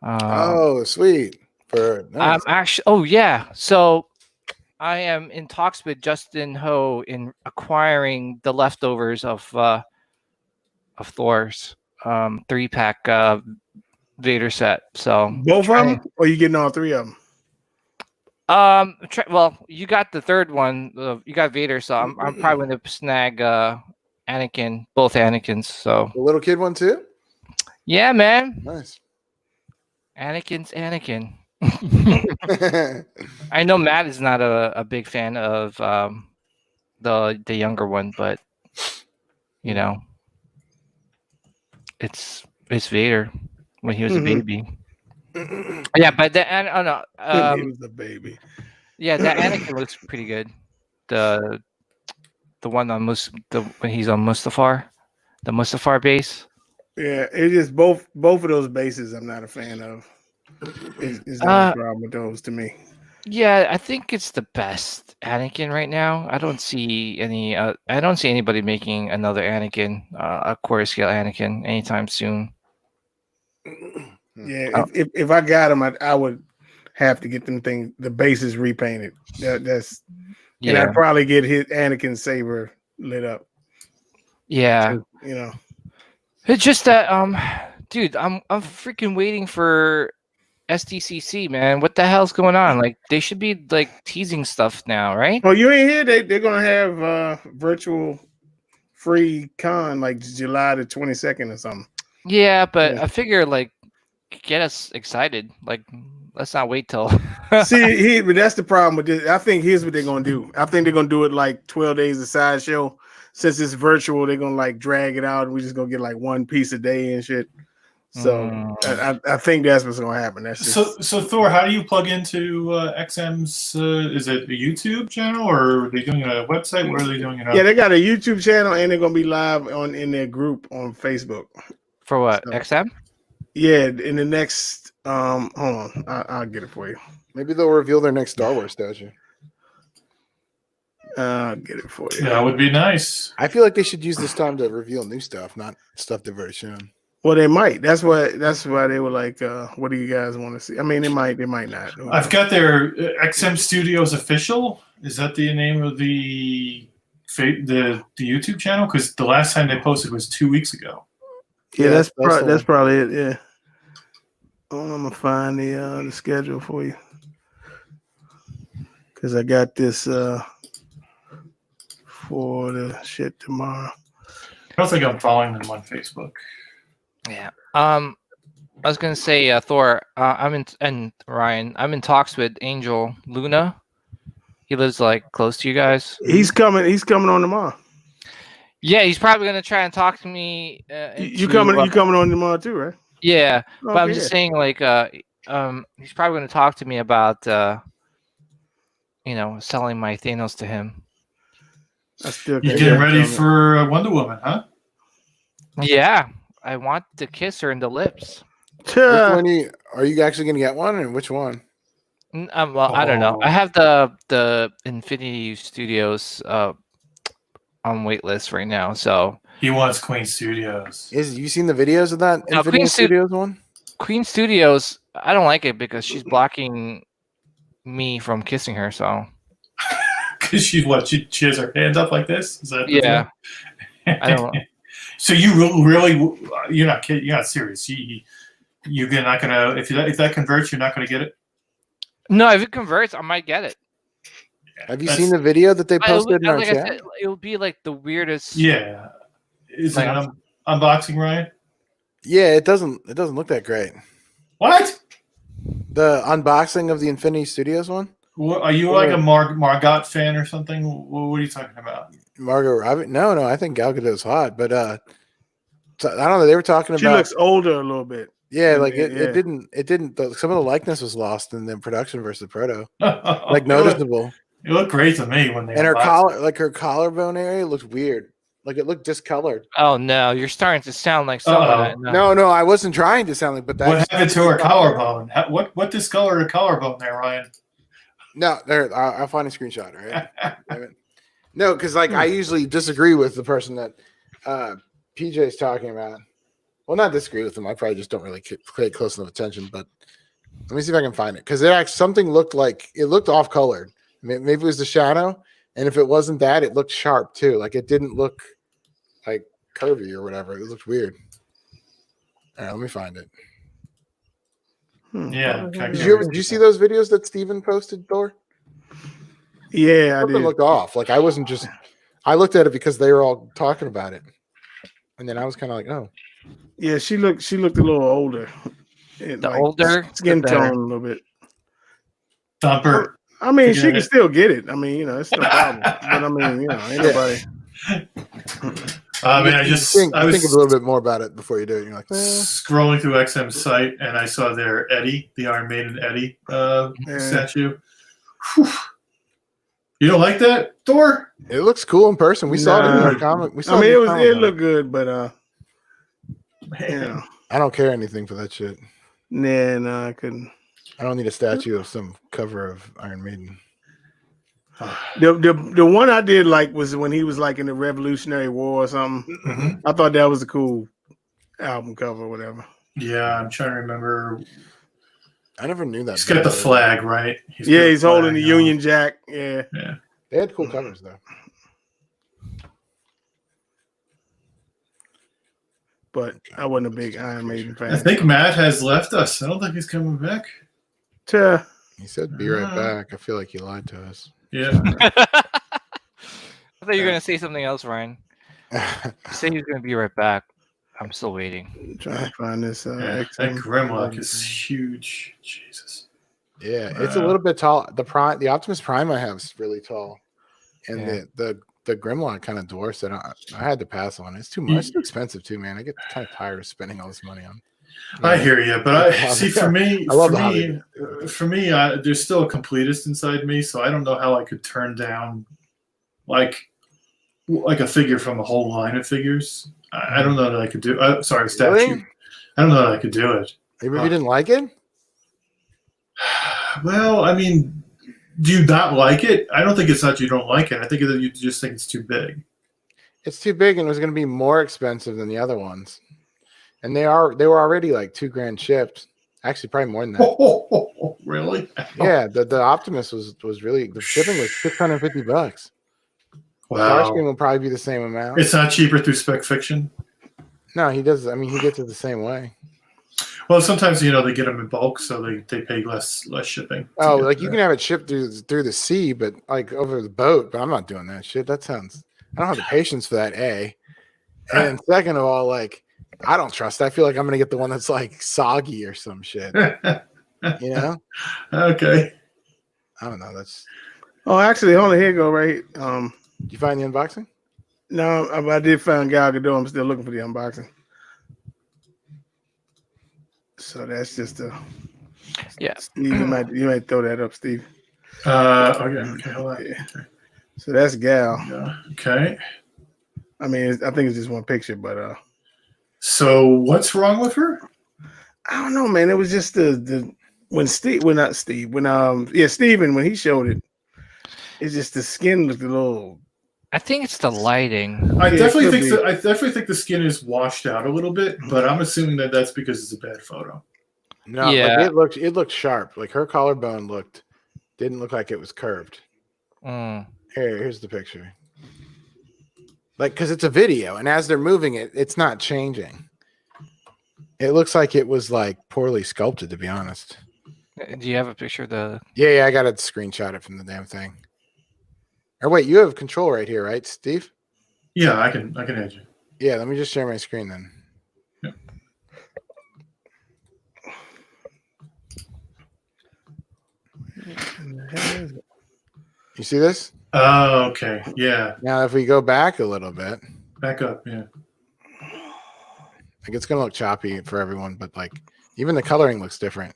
Oh, sweet. Nice. I'm actually. Oh yeah. So I am in talks with Justin Ho in acquiring the leftovers of Thor's 3-pack Vader set. So both of them, or you getting all 3 of them? Well, you got the third one. You got Vader, so I'm probably going to snag Anakin, both Anakins. So the little kid one too. Yeah, man. Nice. Anakin's Anakin. I know Matt is not a big fan of the younger one, but it's Vader when he was a baby. Yeah, but he was a baby. Yeah, that Anakin looks pretty good. The one on when he's on Mustafar, the Mustafar base. Yeah, it's just both of those bases I'm not a fan of. It's not a problem with those to me. Yeah, I think it's the best Anakin right now. I don't see anybody making another Anakin, a quarter scale Anakin, anytime soon. Yeah, if I got them, I would have to get the bases repainted. And I'd probably get his Anakin saber lit up. Yeah. So, you know, it's just that dude, I'm freaking waiting for SDCC, man. What the hell's going on? Like they should be like teasing stuff now, right? Oh, you ain't here? They're gonna have virtual free con like July the 22nd or something. Yeah, but I figure like get us excited. Like let's not wait till See, but that's the problem with this. I think here's what they're gonna do. I think they're gonna do it like 12 days of sideshow. Since it's virtual, they're gonna like drag it out. We're just gonna get like one piece a day and shit. So I think that's what's gonna happen. That's just... so Thor. How do you plug into XM's? Is it a YouTube channel or are they doing a website? Where are they doing it? Yeah, they got a YouTube channel and they're gonna be live in their group on Facebook. For what? So, XM? Yeah, in the next hold on, I'll get it for you. Maybe they'll reveal their next Star Wars statue. I'll get it for you. That would be nice. I feel like they should use this time to reveal new stuff, not stuff they've already shown. Well, they might. That's why they were like, what do you guys want to see? I mean, they might not. I've got their XM Studios official. Is that the name of the YouTube channel? Because the last time they posted was 2 weeks ago. Yeah, that's probably it. Yeah. I'm gonna find the schedule for you because I got this for the shit tomorrow. I don't think I'm following them on Facebook. Yeah. I was gonna say, Thor. And Ryan. I'm in talks with Angel Luna. He lives like close to you guys. He's coming on tomorrow. Yeah, he's probably gonna try and talk to me. You coming on tomorrow too, right? Yeah, but I'm just saying, like, he's probably gonna talk to me about, selling my Thanos to him. You getting ready for Wonder Woman, huh? Yeah, I want to kiss her in the lips. Which one are you actually going to get one, and which one? Well, I don't know. I have the Infinity Studios on waitlist right now, so he wants Queen Studios. You seen the videos of that Infinity Studios one? Queen Studios, I don't like it because she's blocking me from kissing her. So because she has her hands up like this. Is that I don't know. So you really you're not kidding? You're not serious? You're not gonna if that converts, you're not gonna get it. No, if it converts, I might get it. Have you seen the video that they posted in our chat? Said, it would be like the weirdest. Yeah, is it an unboxing, Ryan? Yeah, it doesn't look that great. What? The unboxing of the Infinity Studios one? What, are you like a Margot fan or something? What are you talking about? Margot Robbie? No, I think Gal Gadot's hot, but I don't know. They were talking about. She looks older a little bit. Yeah, like it didn't. Some of the likeness was lost in the production versus proto. Like noticeable. It looked great to me when they. And her collar, like her collarbone area, looked weird. Like it looked discolored. Oh no, you're starting to sound like someone. No, I wasn't trying to sound like. But what happened to her collarbone? What discolored her collarbone there, Ryan? No, there. I'll find a screenshot. Right. No, because like I usually disagree with the person that PJ's talking about. Well, not disagree with them. I probably just don't really pay close enough attention. But let me see if I can find it because something looked like it looked off colored. Maybe it was the shadow, and if it wasn't that, it looked sharp too. Like it didn't look like curvy or whatever. It looked weird. All right, let me find it. Yeah. Did you see those videos that Steven posted, Thor? Yeah, I did. Looked off. Like I wasn't just. I looked at it because they were all talking about it, and then I was kind of like, oh. Yeah, she looked a little older. Older skin tone a little bit. Thumper. I mean, she can still get it. I mean, it's no problem. But I mean, ain't nobody. I mean, I think a little bit more about it before you do it. You're like scrolling through XM's site, and I saw their Eddie, the Iron Maiden Eddie statue. Whew. You don't like that, Thor? It looks cool in person. We saw it in our comic. It looked good, but I don't care anything for that shit. No, I couldn't. I don't need a statue of some cover of Iron Maiden. The one I did like was when he was like in the Revolutionary War or something. Mm-hmm. I thought that was a cool album cover or whatever. Yeah, I'm trying to remember. I never knew that. He's got the flag, right? He's holding the Union Jack. Yeah. They had cool covers though. but I wasn't a big Iron Maiden fan. I think Matt has left us. I don't think he's coming back. He said, "Be right back." I feel like he lied to us. Yeah. I thought you were gonna say something else, Ryan. You said he was gonna be right back. I'm still waiting. I'm trying to find this. That Grimlock is huge. Jesus. Yeah, it's a little bit tall. The Optimus Prime I have is really tall, and the Grimlock kind of dwarfs it. I had to pass on it. It's too much. It's too expensive too, man. I get kind of tired of spending all this money on. I hear you, but I see. For me, I love for me, there's still a completist inside me, so I don't know how I could turn down like a figure from a whole line of figures. I don't know that I could do. Sorry, statue. Really? I don't know that I could do it. Maybe you didn't like it. Well, I mean, do you not like it? I don't think it's not you don't like it. I think that you just think it's too big. It's too big, and it was going to be more expensive than the other ones. And they were already like $2,000 shipped. Actually, probably more than that. Really? Yeah, the Optimus was really, the shipping was $650. Wow. Starscream will probably be the same amount. It's not cheaper through Spec Fiction. No, he does. I mean, he gets it the same way. Well, sometimes they get them in bulk, so they pay less shipping. Oh, like you can have it shipped through the sea, but like over the boat. But I'm not doing that shit. I don't have the patience for that. A, and second of all, like I don't trust it. I feel like I'm gonna get the one that's like soggy or some shit. You know? Okay. I don't know. That's. Oh, actually, hold on. Here you go. Right. Did you find the unboxing? No, I did find Gal Gadot. I'm still looking for the unboxing. So that's just Steve, you might throw that up, Steve. Okay, hold on. Yeah. So that's Gal. Yeah. Okay. I mean, I think it's just one picture, but So what's wrong with her? I don't know, man. It was just Steven, when he showed it, it's just the skin looked a little. I think it's the lighting. I definitely think the skin is washed out a little bit, but I'm assuming that that's because it's a bad photo. No, Yeah. like it looked sharp. Like her collarbone didn't look like it was curved. Here's the picture. Like, because it's a video, and as they're moving it, it's not changing. It looks like it was like poorly sculpted, to be honest. Do you have a picture of the? Yeah, I got to screenshot it from the damn thing. Or wait, you have control right here, right, Steve? Yeah, I can add you. Yeah, let me just share my screen then. Yep. You see this? Oh, okay. Yeah. Now, if we go back a little bit, Back up. Yeah. like it's gonna look choppy for everyone, but like even the coloring looks different.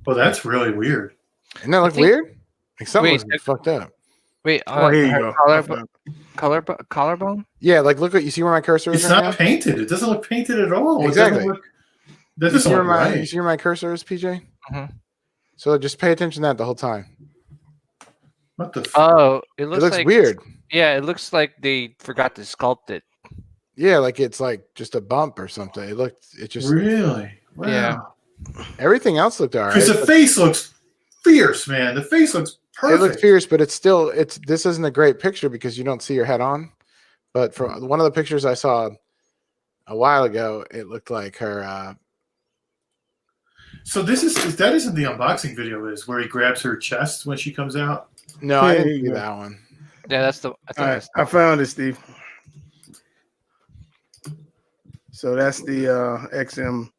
Well, that's really weird. Doesn't that look weird? Like something was fucked up. Wait, here you go. Collarbone? Yeah, like look what you see where my cursor is. It's right not now? painted. It doesn't look painted at all. Exactly. That You see doesn't where look my right. you see where my cursor is, PJ? Mhm. So just pay attention to that the whole time. What the? Oh, it It looks looks like weird. Yeah, it looks like they forgot to sculpt it. Yeah, like it's like just a bump or something. It just Really? Wow. Yeah. everything else looked all right. Because the face looks fierce, man. The face looks perfect. It looked fierce, but this isn't a great picture because you don't see your head on. But from one of the pictures I saw a while ago, it looked like her. So that isn't the unboxing video, is where he grabs her chest when she comes out. No, I Yeah, didn't see yeah. that one. Yeah, that's the. I All think right, that's I found it, Steve. So that's the XM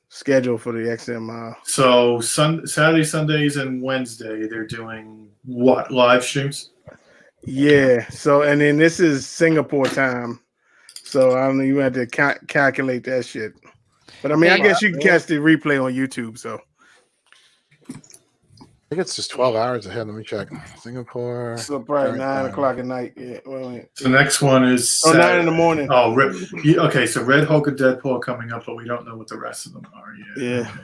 schedule for the XM. So Saturday, Sundays, and Wednesday they're doing what, live streams? Yeah. So and then this is Singapore time. So I don't know. You have to calculate that shit. But I mean, I guess you can catch the replay on YouTube. So I think it's just 12 hours ahead. Let me check. Singapore. so probably current 9:00 at night. Yeah. Well, So the next one is 9 in the morning. Oh, okay. So Red Hulk and Deadpool are coming up, but we don't know what the rest of them are yet. Yeah. Okay.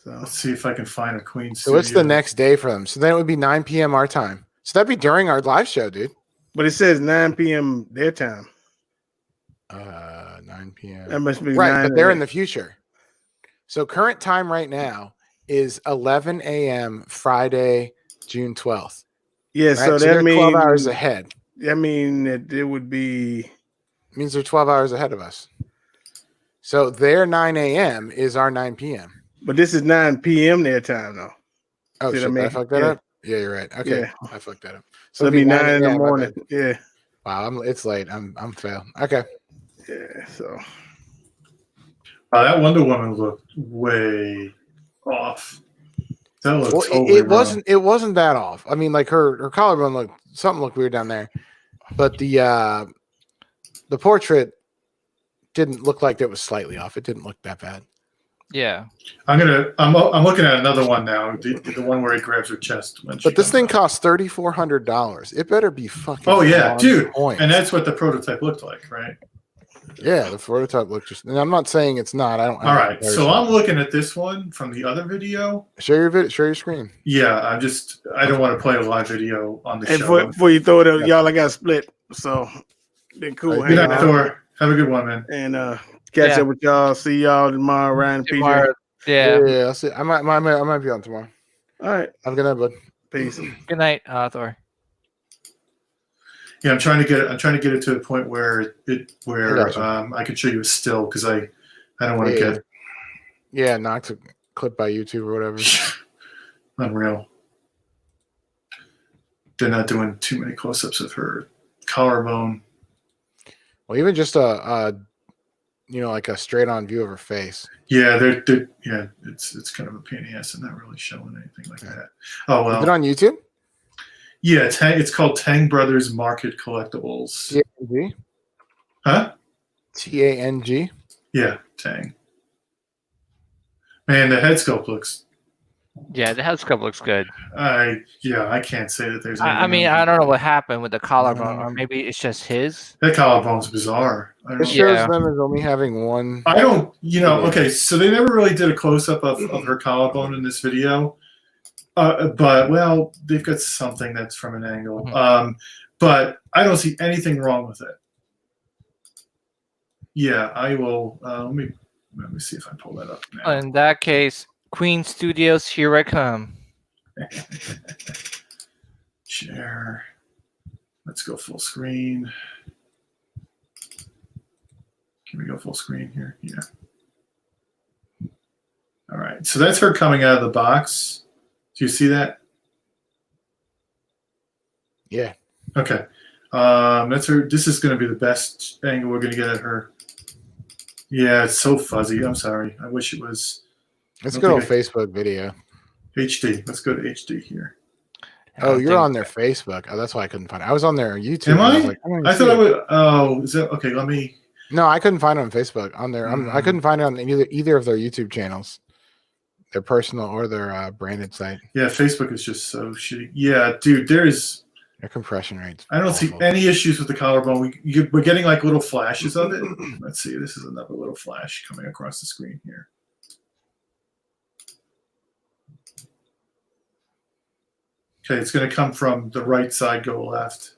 So Let's see if I can find a Queen. So what's the next day for them? So then it would be 9 p.m. our time. So that'd be during our live show, dude. but it says 9 p.m. their time. 9 p.m. That must be Right, 9 but they're in the future. So current time right now is 11 a.m. Friday, June 12th. Yeah, Right? so they're that means 12 hours ahead. That mean that it would be means they're 12 hours ahead of us. So their 9 a.m. is our 9 p.m. But this is 9 p.m. their time, though. Oh, shit, I fucked that up? Yeah, you're right. Okay, yeah. I fucked that up. So it'll be 9 in the morning. Yeah. Wow, it's late. I'm failed. Okay. Yeah, so. That Wonder Woman looked way off. That looked it wasn't that off. I mean, like her collarbone looked weird down there, but the portrait didn't look like it was slightly off. It didn't look that bad. Yeah, I'm looking at another one now. The one where he grabs her chest. But this thing costs $3,400. It better be fucking. Oh yeah, dude. Point. And that's what the prototype looked like, right? Yeah, the prototype looked just. And I'm not saying it's not. I don't. All right, so I'm looking at this one from the other video. Share your screen. Yeah, I don't want to play a live video on the show. And before you throw it up, y'all, I got split. So been cool. Good night, Thor. Have a good one, man. And catch up with y'all. See y'all tomorrow, Ryan. Tomorrow. PJ. Yeah. I'll see. I might be on tomorrow. All right. Have a good night, bud. Peace. Good night, Thor. Yeah, I'm trying to get it to the point where I can show you a still because I don't want to get not to clip by YouTube or whatever. Unreal. They're not doing too many close-ups of her collarbone. Well, even just a like a straight-on view of her face. Yeah, it's kind of a pain in the ass and not really showing anything like that. Oh well. Is it on YouTube? Yeah, it's called Tang Brothers Market Collectibles. T-A-N-G? Huh? T-A-N-G? Yeah, Tang. Man, the head sculpt looks. Yeah, the head sculpt looks good. I can't say that there's. I mean, I don't know what happened with the collarbone, or maybe it's just his. That collarbone's bizarre. It shows them as only having one. I don't. Okay, so they never really did a close up of her collarbone in this video. But they've got something that's from an angle. Mm-hmm. But I don't see anything wrong with it. Yeah, I will. Let me see if I pull that up now. In that case, Queen Studios, here I come. Share. Let's go full screen. Can we go full screen here? Yeah. All right. So that's her coming out of the box. Do you see that? Yeah. Okay. That's her. This is going to be the best angle we're going to get at her. Yeah, it's so fuzzy. I'm sorry. I wish it was. Let's go to Facebook video. HD. Let's go to HD here. Oh, you're on their Facebook. Oh, that's why I couldn't find it. I was on their YouTube. Am I? I thought I would. Oh, is that okay? Let me. No, I couldn't find it on Facebook. On there, I couldn't find it on either of their YouTube channels. Their personal or their branded site. Yeah, Facebook is just so shitty. Yeah, dude, their compression rates. I don't see any issues with the collarbone. We're getting like little flashes of it. Let's see. This is another little flash coming across the screen here. Okay, it's going to come from the right side, go left.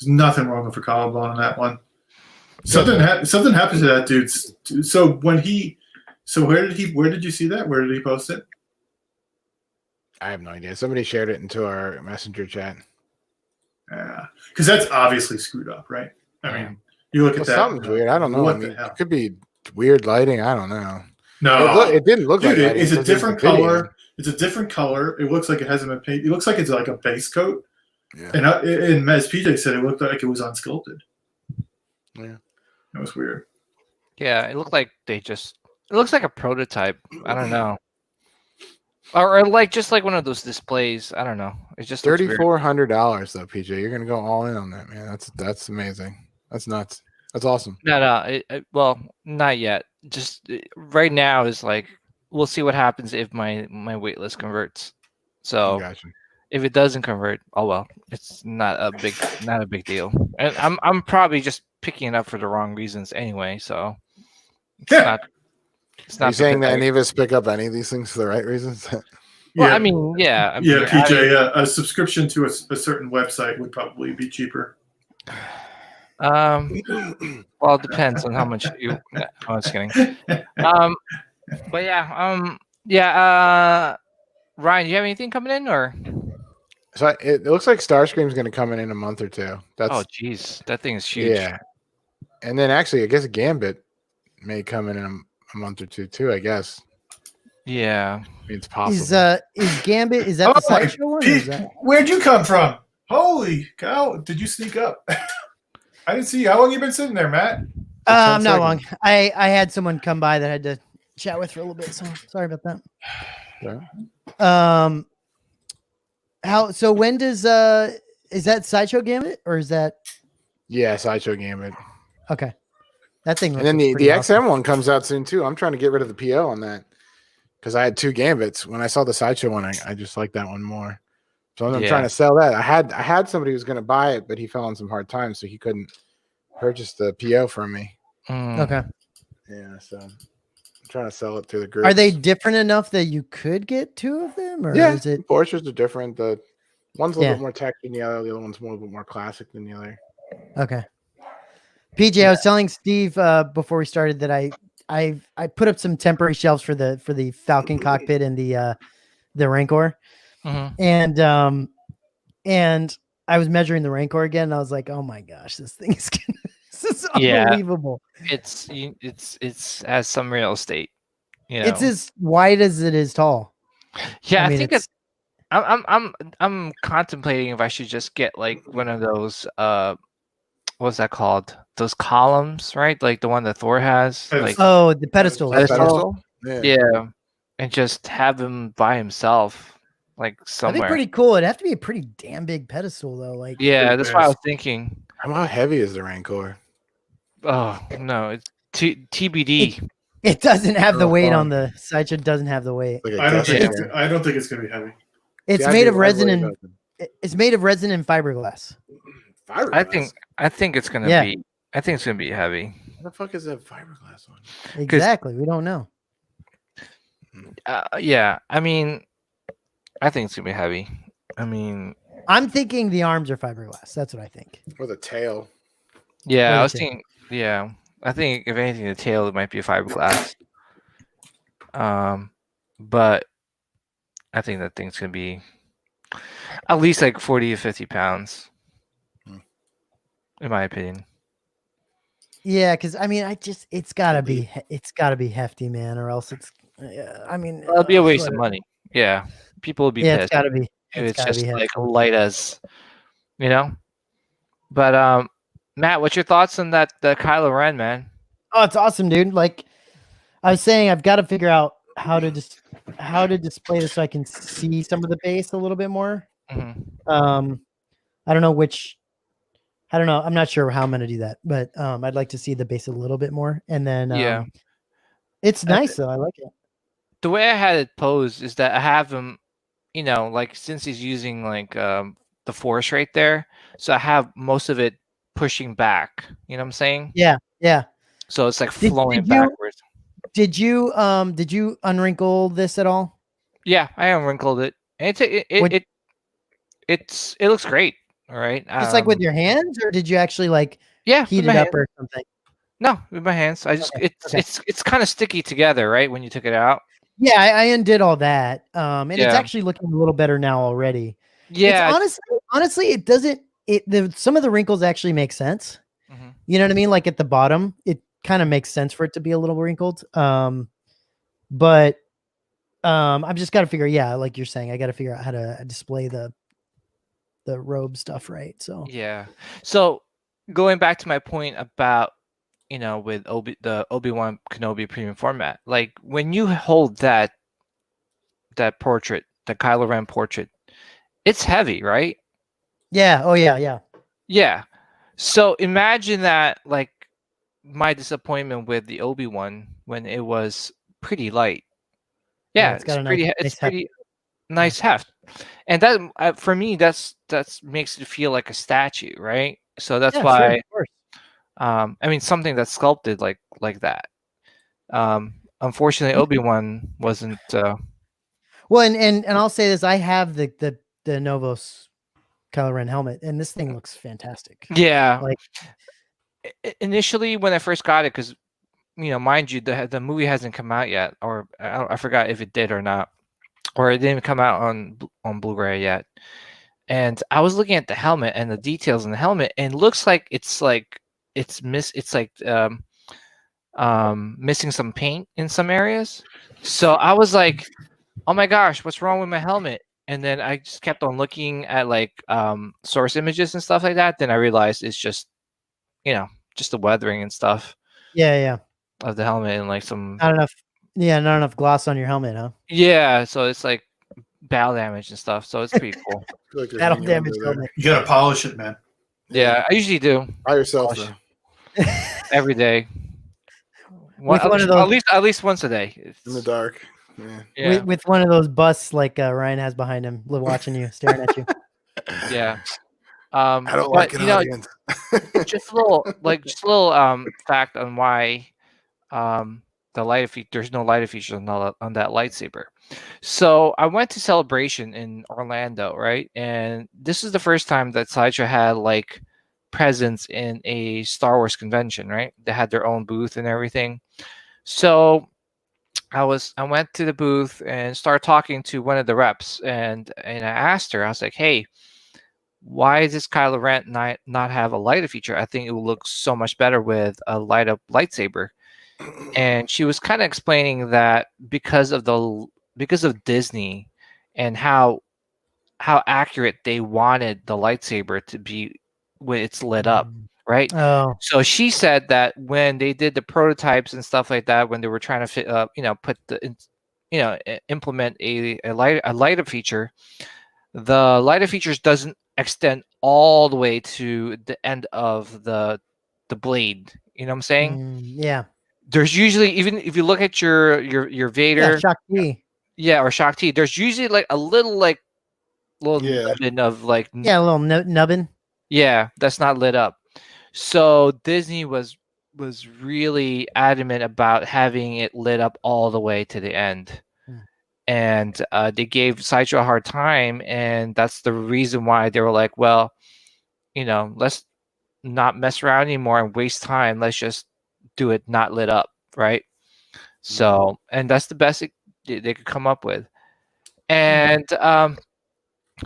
There's nothing wrong with the collarbone on that one. Something happened to that dude. So where did you see that? Where did he post it? I have no idea. Somebody shared it into our messenger chat. Yeah, because that's obviously screwed up, right? I mean, you look at that. Something's weird. I don't know. It could be weird lighting. I don't know. No, it didn't look like lighting. It's a different color. It's a different color. It looks like it hasn't been painted. It looks like it's like a base coat. Yeah. And as PJ said, it looked like it was unsculpted. Yeah. That was weird. Yeah, it looked like it looks like a prototype. I don't know. Or like just like one of those displays. I don't know. It's just $3,400 though, PJ. You're gonna go all in on that, man. That's amazing. That's nuts. That's awesome. No. Well, not yet. Just right now is like we'll see what happens if my waitlist converts. So if it doesn't convert, oh well. It's not a big deal. And I'm probably just picking it up for the wrong reasons anyway. So it's not. It's not. Are you saying that any of us pick up any of these things for the right reasons? Well, I mean, yeah. PJ, a subscription to a certain website would probably be cheaper. Well, it depends on how much you. No, I'm just kidding. But yeah. Ryan, do you have anything coming in or? So it looks like Starscream's going to come in a month or two. Oh, geez, that thing is huge. Yeah, and then actually, I guess Gambit may come in a month or two too. I guess. Yeah, I mean, it's possible. Is Gambit? Is that the sideshow one? Or is that... Where'd you come from? Holy cow! Did you sneak up? I didn't see you. How long you been sitting there, Matt? Not long. I had someone come by that I had to chat with for a little bit, so sorry about that. Yeah. So when does is that Sideshow Gambit or is that? Yeah, Sideshow Gambit. Okay, that thing. And then the XM one comes out soon too. I'm trying to get rid of the PO on that because I had 2 Gambits. When I saw the Sideshow one, I just like that one more. So I'm trying to sell that. I had somebody who was going to buy it, but he fell on some hard times, so he couldn't purchase the PO from me. Okay. Yeah, so I'm trying to sell it to the group. Are they different enough that you could get 2 of them, or is it? Portraits are different. The one's a little bit more tech than the other. The other one's a little bit more classic than the other. Okay. PJ, I was telling Steve before we started that I put up some temporary shelves for the Falcon cockpit and the Rancor, and I was measuring the Rancor again, and I was like, oh my gosh, this thing is unbelievable. It's has some real estate. You know? It's as wide as it is tall. Yeah, I think it's. I'm contemplating if I should just get like one of those what's that called? Those columns, right? Like the one that Thor has. Like the pedestal. Yeah, and just have him by himself, like somewhere. That'd be pretty cool. It'd have to be a pretty damn big pedestal, though. Like, yeah, that's what I was thinking. How heavy is the Rancor? Oh no, it's TBD. It doesn't have the weight on the Sideshow. Doesn't have the weight. I don't think it's gonna be heavy. It's made of resin and it's made of resin and fiberglass. I think it's gonna be. I think it's gonna be heavy. What the fuck is that fiberglass on? Exactly. We don't know. Yeah, I mean, I think it's gonna be heavy. I mean, I'm thinking the arms are fiberglass. That's what I think. Or the tail. Yeah, I was thinking. Yeah, I think if anything, the tail might be a fiberglass. But I think that thing's gonna be at least like 40 to 50 pounds, in my opinion. Yeah, because I mean, it's gotta be hefty, man, or else it's. I mean, it'll be a waste of money. Yeah, people will be pissed. It's gotta be. It's just like light as, you know. But Matt, what's your thoughts on the Kylo Ren, man? Oh, it's awesome, dude. Like I was saying, I've got to figure out how to display this so I can see some of the base a little bit more. I don't know which. I don't know. I'm not sure how I'm going to do that, but I'd like to see the base a little bit more. And then it's nice though. I like it. The way I had it posed is that I have him, you know, like since he's using like the force right there, so I have most of it pushing back. You know what I'm saying? Yeah. So it's like flowing backwards. Did you unwrinkle this at all? Yeah, I unwrinkled it. And it looks great. All right. Just like with your hands, or did you actually like heat it up or something? No, with my hands. I just it's kind of sticky together, right? When you took it out. Yeah, I undid all that. And it's actually looking a little better now already. Yeah. Honestly, it doesn't. Some of the wrinkles actually make sense. You know what I mean? Like at the bottom, it kind of makes sense for it to be a little wrinkled. But I've just got to figure. Yeah, like you're saying, I got to figure out how to display the robe stuff, right? So yeah. So going back to my point about, you know, with the Obi-Wan Kenobi premium format, like when you hold that portrait, the Kylo Ren portrait, it's heavy, right? Yeah. Oh yeah. Yeah. So imagine that, like my disappointment with the Obi-Wan when it was pretty light. Yeah, it's pretty nice heft. And that for me, that's makes it feel like a statue, right? So that's why. Sure, I mean, something that's sculpted like that. Unfortunately, Obi-Wan wasn't. Well, and I'll say this: I have the Novos Kylo Ren helmet, and this thing looks fantastic. Yeah. Like initially, when I first got it, because you know, mind you, the movie hasn't come out yet, or I forgot if it did or not. Or it didn't come out on Blu-ray yet. And I was looking at the helmet and the details in the helmet, and it looks like it's missing some paint in some areas. So I was like, oh my gosh, what's wrong with my helmet? And then I just kept on looking at like source images and stuff like that. Then I realized it's just, just the weathering and stuff Yeah. of the helmet and like some Not enough. Yeah, not enough gloss on your helmet, huh? Yeah, so it's like battle damage and stuff. So it's pretty cool. Like Battle damage helmet. You gotta polish it, man. Yeah, I usually do By yourself, Polish. though. every day. With one of those- at least once a day. In the dark. Yeah. Yeah, With one of those busts like Ryan has behind him, watching you, staring at you. yeah. I don't like an audience. just a little fact on why there's no lighter features on that lightsaber. So I went to Celebration in Orlando, right? And this is the first time that Sideshow had like presence in a Star Wars convention, right? They had their own booth and everything. So I went to the booth and started talking to one of the reps, and I asked her, I was like, hey, why does Kylo Ren not have a lighter feature? I think it will look so much better with a light up lightsaber. And she was kind of explaining that because of Disney and how accurate they wanted the lightsaber to be when it's lit up, right? Oh, So she said that when they did the prototypes and stuff like that, when they were trying to implement a lighter feature, the lighter features doesn't extend all the way to the end of the blade. You know what I'm saying? yeah. There's usually, even if you look at your Vader, Yeah, Shakti. yeah, or Shakti, there's usually like a little nubbin of like, Yeah, a little nubbin. yeah, that's not lit up. So Disney was really adamant about having it lit up all the way to the end. And they gave Sideshow a hard time, and that's the reason why they were like, well, let's not mess around anymore and waste time. Let's just do it not lit up, right? So, and that's the best they could come up with. And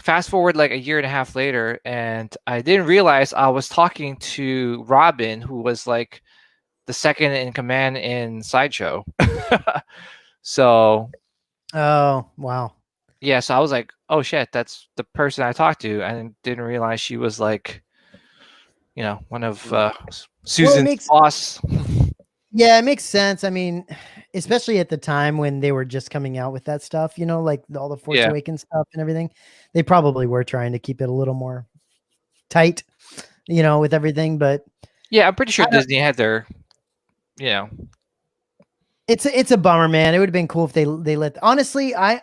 fast forward like a year and a half later, and I didn't realize I was talking to Robin, who was like the second in command in Sideshow. So, oh wow, yeah, so I was like, oh shit, that's the person I talked to, and didn't realize she was like, one of Susan's boss. Yeah, it makes sense. I mean, especially at the time when they were just coming out with that stuff, like all the Force Awakens stuff and everything, they probably were trying to keep it a little more tight, with everything. But yeah, I'm pretty sure Disney had their, It's a bummer, man. It would have been cool if they let. Honestly, I'm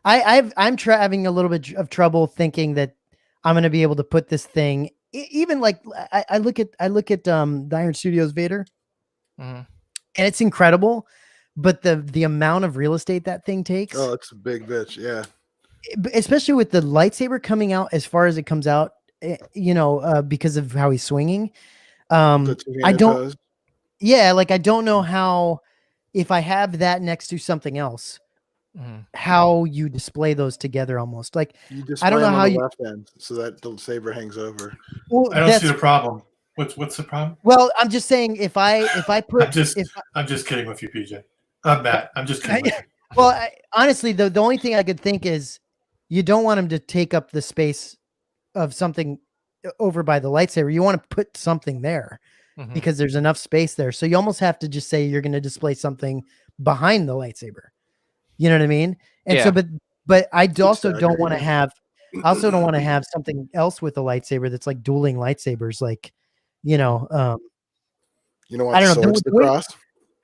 having a little bit of trouble thinking that I'm going to be able to put this thing. Even like I look at the Iron Studios Vader, and it's incredible, but the amount of real estate that thing takes. Oh, it's a big bitch, yeah. Especially with the lightsaber coming out as far as it comes out, because of how he's swinging. I don't. Pose. Yeah, like I don't know how, if I have that next to something else, how you display those together almost. Like I don't know how you left end so that the saber hangs over. Well, I don't see the problem. What's the problem? Well, I'm just saying if I put I'm just kidding with you, PJ. I'm Matt. I'm just kidding with you. Well, honestly, the only thing I could think is you don't want him to take up the space of something over by the lightsaber. You want to put something there. Because there's enough space there. So you almost have to just say you're going to display something behind the lightsaber. You know what I mean? And so, but I also don't want to have something else with the lightsaber that's like dueling lightsabers. Like, I don't know.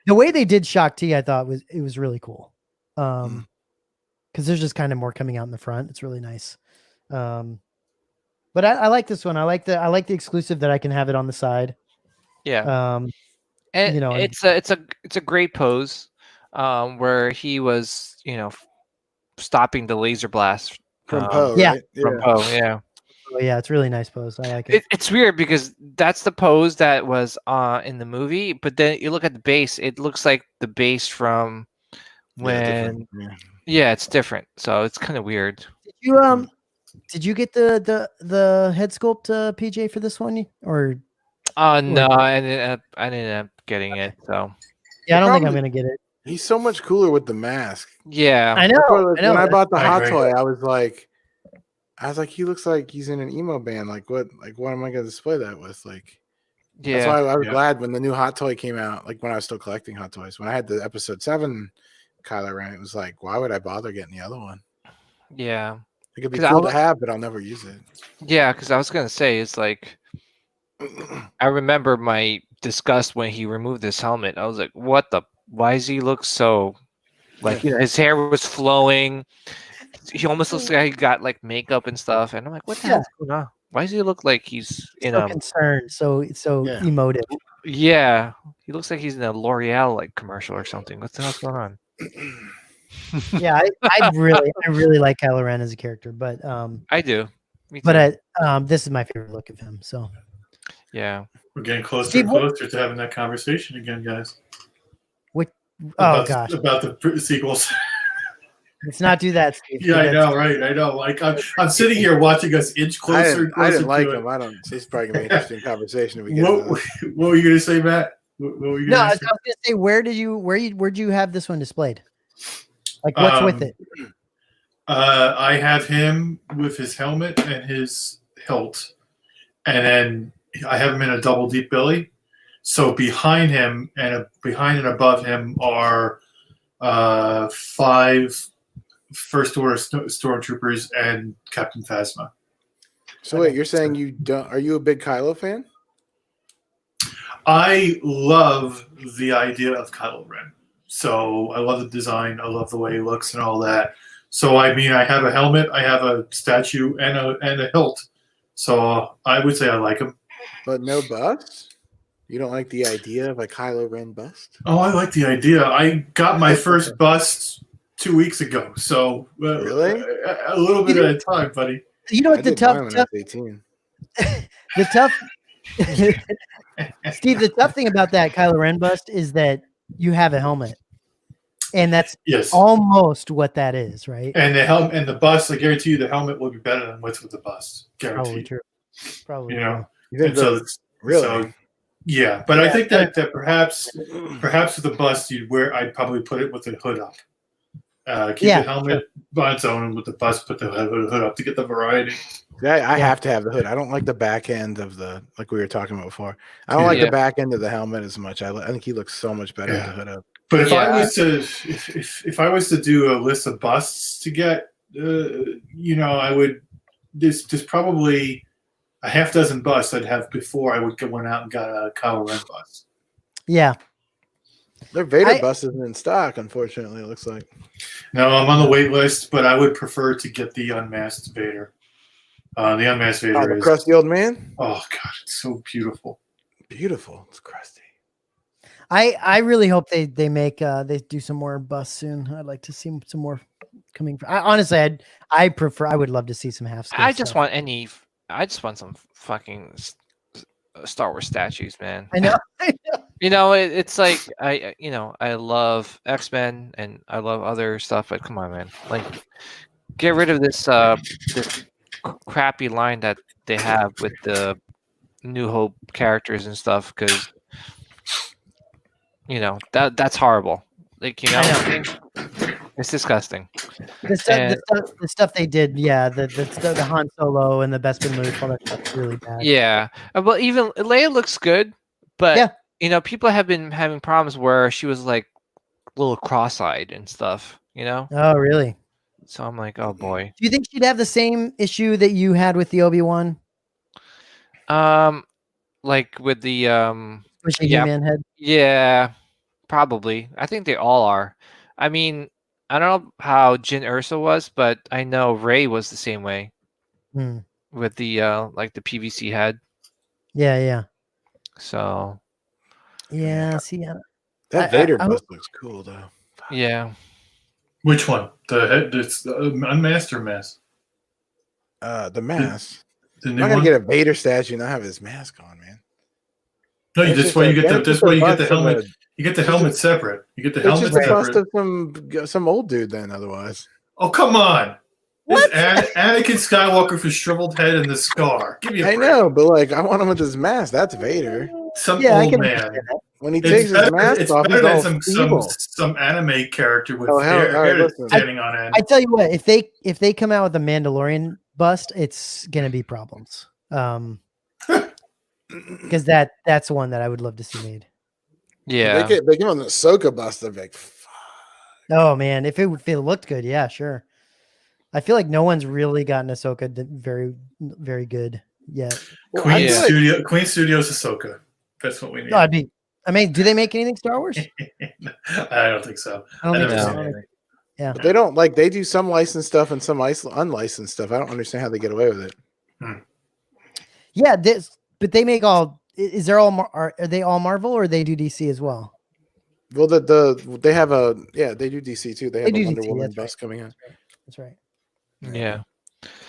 The way they did Shakti, I thought it was really cool. Cause there's just kind of more coming out in the front. It's really nice. But I like this one. I like the exclusive that I can have it on the side. Yeah. And it's a great pose where he was, stopping the laser blast from Poe. Right? From Poe, yeah. Oh yeah, it's a really nice pose. I like it. It's weird because that's the pose that was in the movie, but then you look at the base, it looks like the base from when it's different. So it's kind of weird. Did you get the head sculpt, PJ, for this one, or? No, I ended up getting it. So yeah, I don't think I'm gonna get it. He's so much cooler with the mask. yeah, I know. When I bought the hot agree. toy, I was like, he looks like he's in an emo band. Like what am I gonna display that with? Like, that's why I was glad when the new hot toy came out. Like when I was still collecting hot toys, when I had the episode 7 Kylo Ren, it was like, why would I bother getting the other one? Yeah. It could be cool to have, but I'll never use it. Yeah, because I was gonna say it's like I remember my disgust when he removed his helmet. I was like, what the? Why does he look so like his hair was flowing? He almost looks like he got like makeup and stuff, and I'm like, what the hell's going on? Why does he look like he's in so concerned, so emotive? Yeah, he looks like he's in a L'Oreal like commercial or something. What the hell's going on? Yeah, I really like Kylo Ren as a character, but I do. But this is my favorite look of him. So yeah, we're getting closer and closer to having that conversation again, guys. About the sequels. Let's not do that, Steve. Yeah, I know, right? I know. Like I'm sitting here watching us inch closer. I didn't like him. I don't. It's probably gonna be an interesting conversation. What were you gonna say, Matt? What were you I was gonna say, where'd you have this one displayed? Like, what's with it? I have him with his helmet and his hilt, and then I have him in a double deep billy. So behind him and above him are 5 First Order stormtroopers and Captain Phasma. So wait, you're saying you don't? Are you a big Kylo fan? I love the idea of Kylo Ren. So I love the design. I love the way he looks and all that. So I mean, I have a helmet, I have a statue, and a hilt. So I would say I like him. But no bust? You don't like the idea of a Kylo Ren bust? Oh, I like the idea. I got my first bust 2 weeks ago. So really, a little bit at a time, buddy. You know what the tough 18. the tough Steve, the tough thing about that Kylo Ren bust is that you have a helmet. And that's almost what that is, right? And the helmet and the bust, I guarantee you the helmet will be better than what's with the bust. Guaranteed. Probably true. Probably. You know? Really? So, yeah. But I think that perhaps with the bust I'd probably put it with the hood up. Keep the helmet on its own, and with the bust put the hood up to get the variety. I have to have the hood. I don't like the back end of like we were talking about before. I don't like the back end of the helmet as much. I think he looks so much better with the hood up. But if I was to do a list of busts to get, I would. There's probably a half dozen busts I'd have before I would went out and got a Kylo Ren bust. Yeah, their Vader bust isn't in stock, unfortunately. It looks like. No, I'm on the wait list, but I would prefer to get the unmasked Vader. The unmasked Vader the crusty old man. Oh God, it's so beautiful. Beautiful. It's crusty. I really hope they they do some more busts soon. I'd like to see some more coming. Honestly, I would love to see some half. I just want some fucking Star Wars statues, man. I know. It's like I love X-Men and I love other stuff, but come on, man, like get rid of this crappy line that they have with the New Hope characters and stuff, because that's horrible. Like it's disgusting. The stuff they did, the Han Solo and the Bespin Luke, all that stuff's really bad. Yeah, well, even Leia looks good, but people have been having problems where she was like a little cross-eyed and stuff. Oh, really? So I'm like, oh boy. Do you think she'd have the same issue that you had with the Obi-Wan? Like with the Squishy He-Man head? Yeah, probably. I think they all are. I mean, I don't know how Jyn Erso was, but I know Rey was the same way with the like the PVC head. Yeah. So. Yeah. See, that Vader bust looks cool though. Yeah. Which one? The head? It's unmasked or mask? The mask. I'm not gonna get a Vader statue and not have his mask on, man. No, that's why you get the helmet. You get the helmet separate. You get the helmet separate. It's just the bust of some old dude then. Otherwise. Oh come on! What? Anakin Skywalker with his shriveled head and the scar. Give me a break. I know, but like, I want him with his mask. That's Vader. Some Yeah, I old can man. understand that. When he takes his mask off, he's all feeble. Some anime character with Oh, hell, hair all right, listen. standing on end. I tell you what, if they come out with a Mandalorian bust, it's gonna be problems. Because that's one that I would love to see made. Yeah. They give him the Ahsoka bust. They're like, fuck. Oh man, if it looked good, yeah, sure. I feel like no one's really gotten Ahsoka very, very good yet. Well, Queen like, Studios Ahsoka. That's what we need. No, I mean, do they make anything Star Wars? I don't think so. I don't think never so. seen anything. Yeah, but they don't like they do some licensed stuff and some unlicensed stuff. I don't understand how they get away with it. Yeah, but they make all. Is there all? Are they all Marvel or they do DC as well? Well, they have they do DC too. They have a Wonder Woman bust coming out. That's right. Yeah.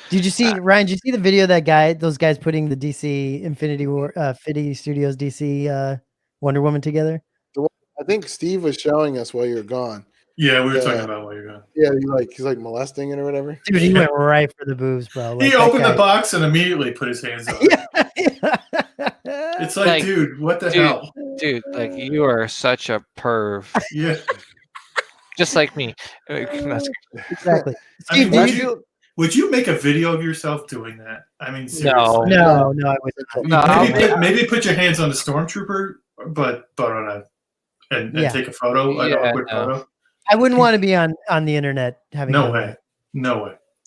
Did you see Ryan? Did you see the video of those guys putting the DC Infinity War, Infinity Studios DC Wonder Woman together? I think Steve was showing us while you were gone. Yeah, we were talking about while you're gone. Yeah, he's like molesting it or whatever. Dude, he went right for the boobs, bro. He opened the box and immediately put his hands on it. Yeah. It's like, dude, what the hell? Dude, like you are such a perv. Yeah. Just like me. Exactly. Steve, would you make a video of yourself doing that? I mean, seriously. No, I wouldn't. Maybe put your hands on the stormtrooper, but on a and take a photo, a quick photo. I wouldn't want to be on the internet having no way.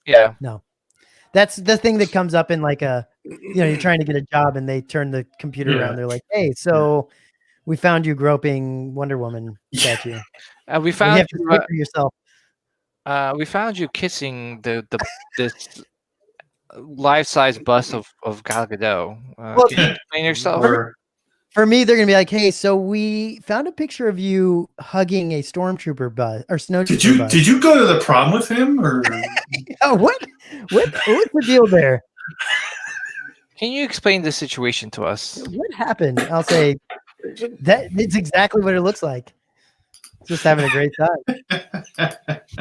Yeah. No. That's the thing that comes up in like you're trying to get a job and they turn the computer around. They're like, hey, so we found you groping Wonder Woman statue. We found you have to speak for yourself. We found you kissing this life-size bust of Gal Gadot. Can you explain yourself? For me, they're gonna be like, "Hey, so we found a picture of you hugging a stormtrooper bus or snowtrooper bus. Did you go to the prom with him or what? What's the deal there? Can you explain the situation to us? What happened? I'll say that it's exactly what it looks like. Just having a great time.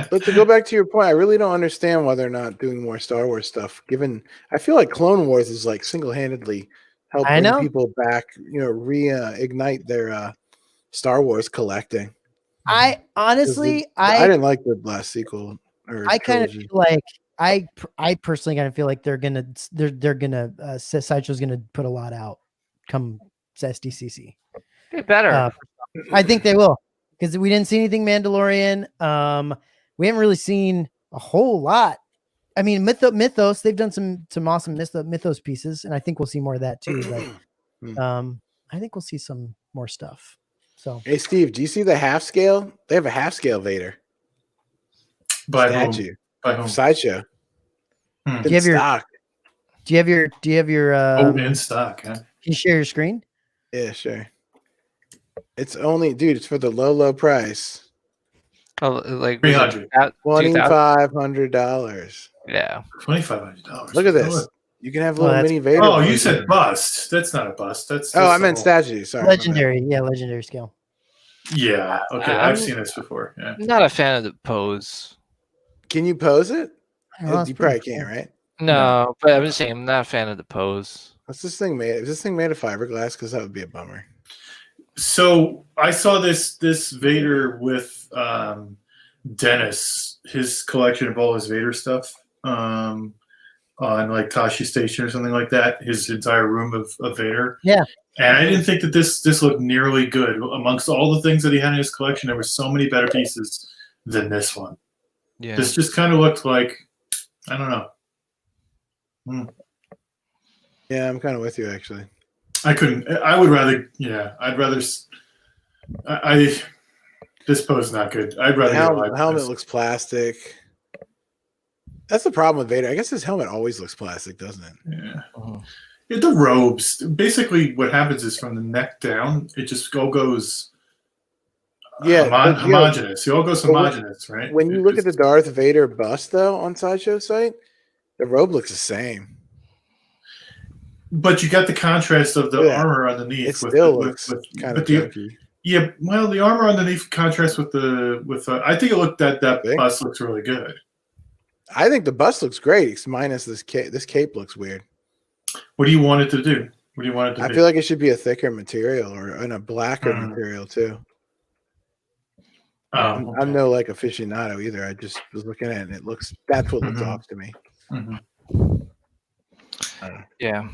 But to go back to your point, I really don't understand why they're not doing more Star Wars stuff. Given I feel like Clone Wars is like single-handedly helping people back, reignite their Star Wars collecting. I honestly, I didn't like the last sequel. I kind of feel like I personally kind of feel like they're gonna Sideshow's gonna put a lot out come SDCC. They better. I think they will because we didn't see anything Mandalorian. We haven't really seen a whole lot. I mean, Mythos, they've done some awesome Mythos pieces, and I think we'll see more of that too. But I think we'll see some more stuff. So, hey, Steve, do you see the half scale? They have a half scale Vader. Statue. By whom? Sideshow. Do you have stock? Do you have your in stock? Huh? Can you share your screen? Yeah, sure. It's only, dude. It's for the low price. Oh, like $2,500. Yeah, $2,500. Look at this. You can have a little mini Vader. Oh, you said bust. That's not a bust. That's I meant statue. Sorry, legendary. Yeah, legendary scale. Yeah. Okay, I've seen this before. Yeah. I'm not a fan of the pose. Can you pose it? Oh, you probably can't, right? No, but I'm just saying I'm not a fan of the pose. What's this thing made? Is this thing made of fiberglass? Because that would be a bummer. So I saw this Vader with Dennis, his collection of all his Vader stuff on like Tashi Station or something like that. His entire room of Vader. Yeah. And I didn't think that this looked nearly good. Amongst all the things that he had in his collection, there were so many better pieces than this one. Yeah. This just kind of looked like, I don't know. Yeah, I'm kind of with you actually. I'd rather this pose is not good. I'd rather the helmet looks plastic. That's the problem with Vader. I guess his helmet always looks plastic, doesn't it? Yeah. Yeah, the robes. Basically, what happens is from the neck down, it just goes homogenous. It all goes homogenous, right? When you look at the Darth Vader bust, though, on Sideshow site, the robe looks the same. But you got the contrast of the armor underneath. It still looks kind of junky. Yeah, well, the armor underneath contrasts with I think it looked that bust looks really good. I think the bust looks great. It's minus this cape. This cape looks weird. What do you want it to do? What do you want it to be? I feel like it should be a thicker material or in a blacker material too. Okay. I'm no like aficionado either. I just was looking at it and that's what looks off to me. Yeah.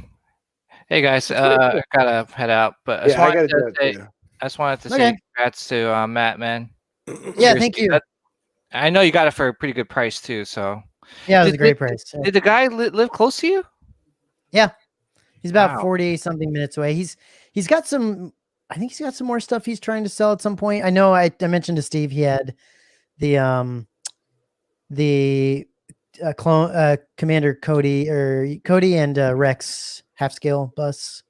Hey guys, I gotta head out, but I just wanted to say congrats to Matt, man. Yeah, thank you. I know you got it for a pretty good price too. So yeah, it was a great price. Did the guy live close to you? Yeah, he's about 40 something minutes away. He's got some. I think he's got some more stuff he's trying to sell at some point. I know I mentioned to Steve he had the clone Commander Cody and Rex half scale bus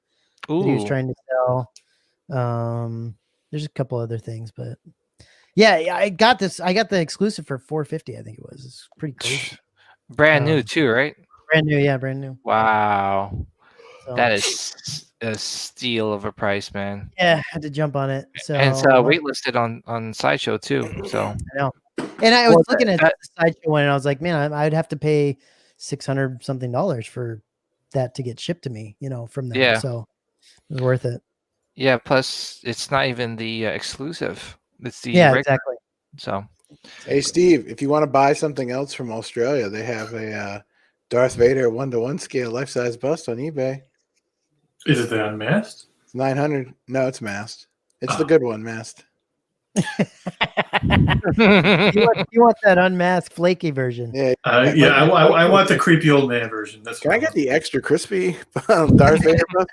that he was trying to sell. There's a couple other things, but yeah, I got this. I got the exclusive for $450. I think it was. It's pretty crazy. Brand new too, right? Brand new, yeah, brand new. Wow, that is a steal of a price, man. Yeah, I had to jump on it. So and it's waitlisted on Sideshow too. So I know. And I was looking at the Sideshow one, and I was like, man, I'd have to pay $600 something for that to get shipped to me, from them. Yeah. So it was worth it. Yeah. Plus, it's not even the exclusive. It's the regular. Exactly. So, hey Steve, if you want to buy something else from Australia, they have a Darth Vader 1-to-1 scale life-size bust on eBay. Is it the unmasked? It's 900. No, it's masked. It's the good one, masked. you want that unmasked, flaky version? Yeah. I want the creepy old man version. Can I get the extra crispy Darth Vader bust?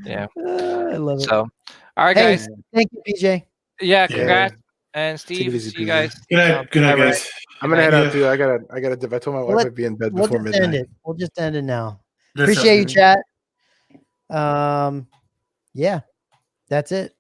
Yeah, I love it. So, all right, guys. Thank you, PJ. Yeah, congrats. And Steve, see you guys. Good night, guys. I'm gonna head out too. I gotta dip. I told my wife I'd be in bed before midnight. We'll just end it now. Appreciate you, chat. Yeah, that's it.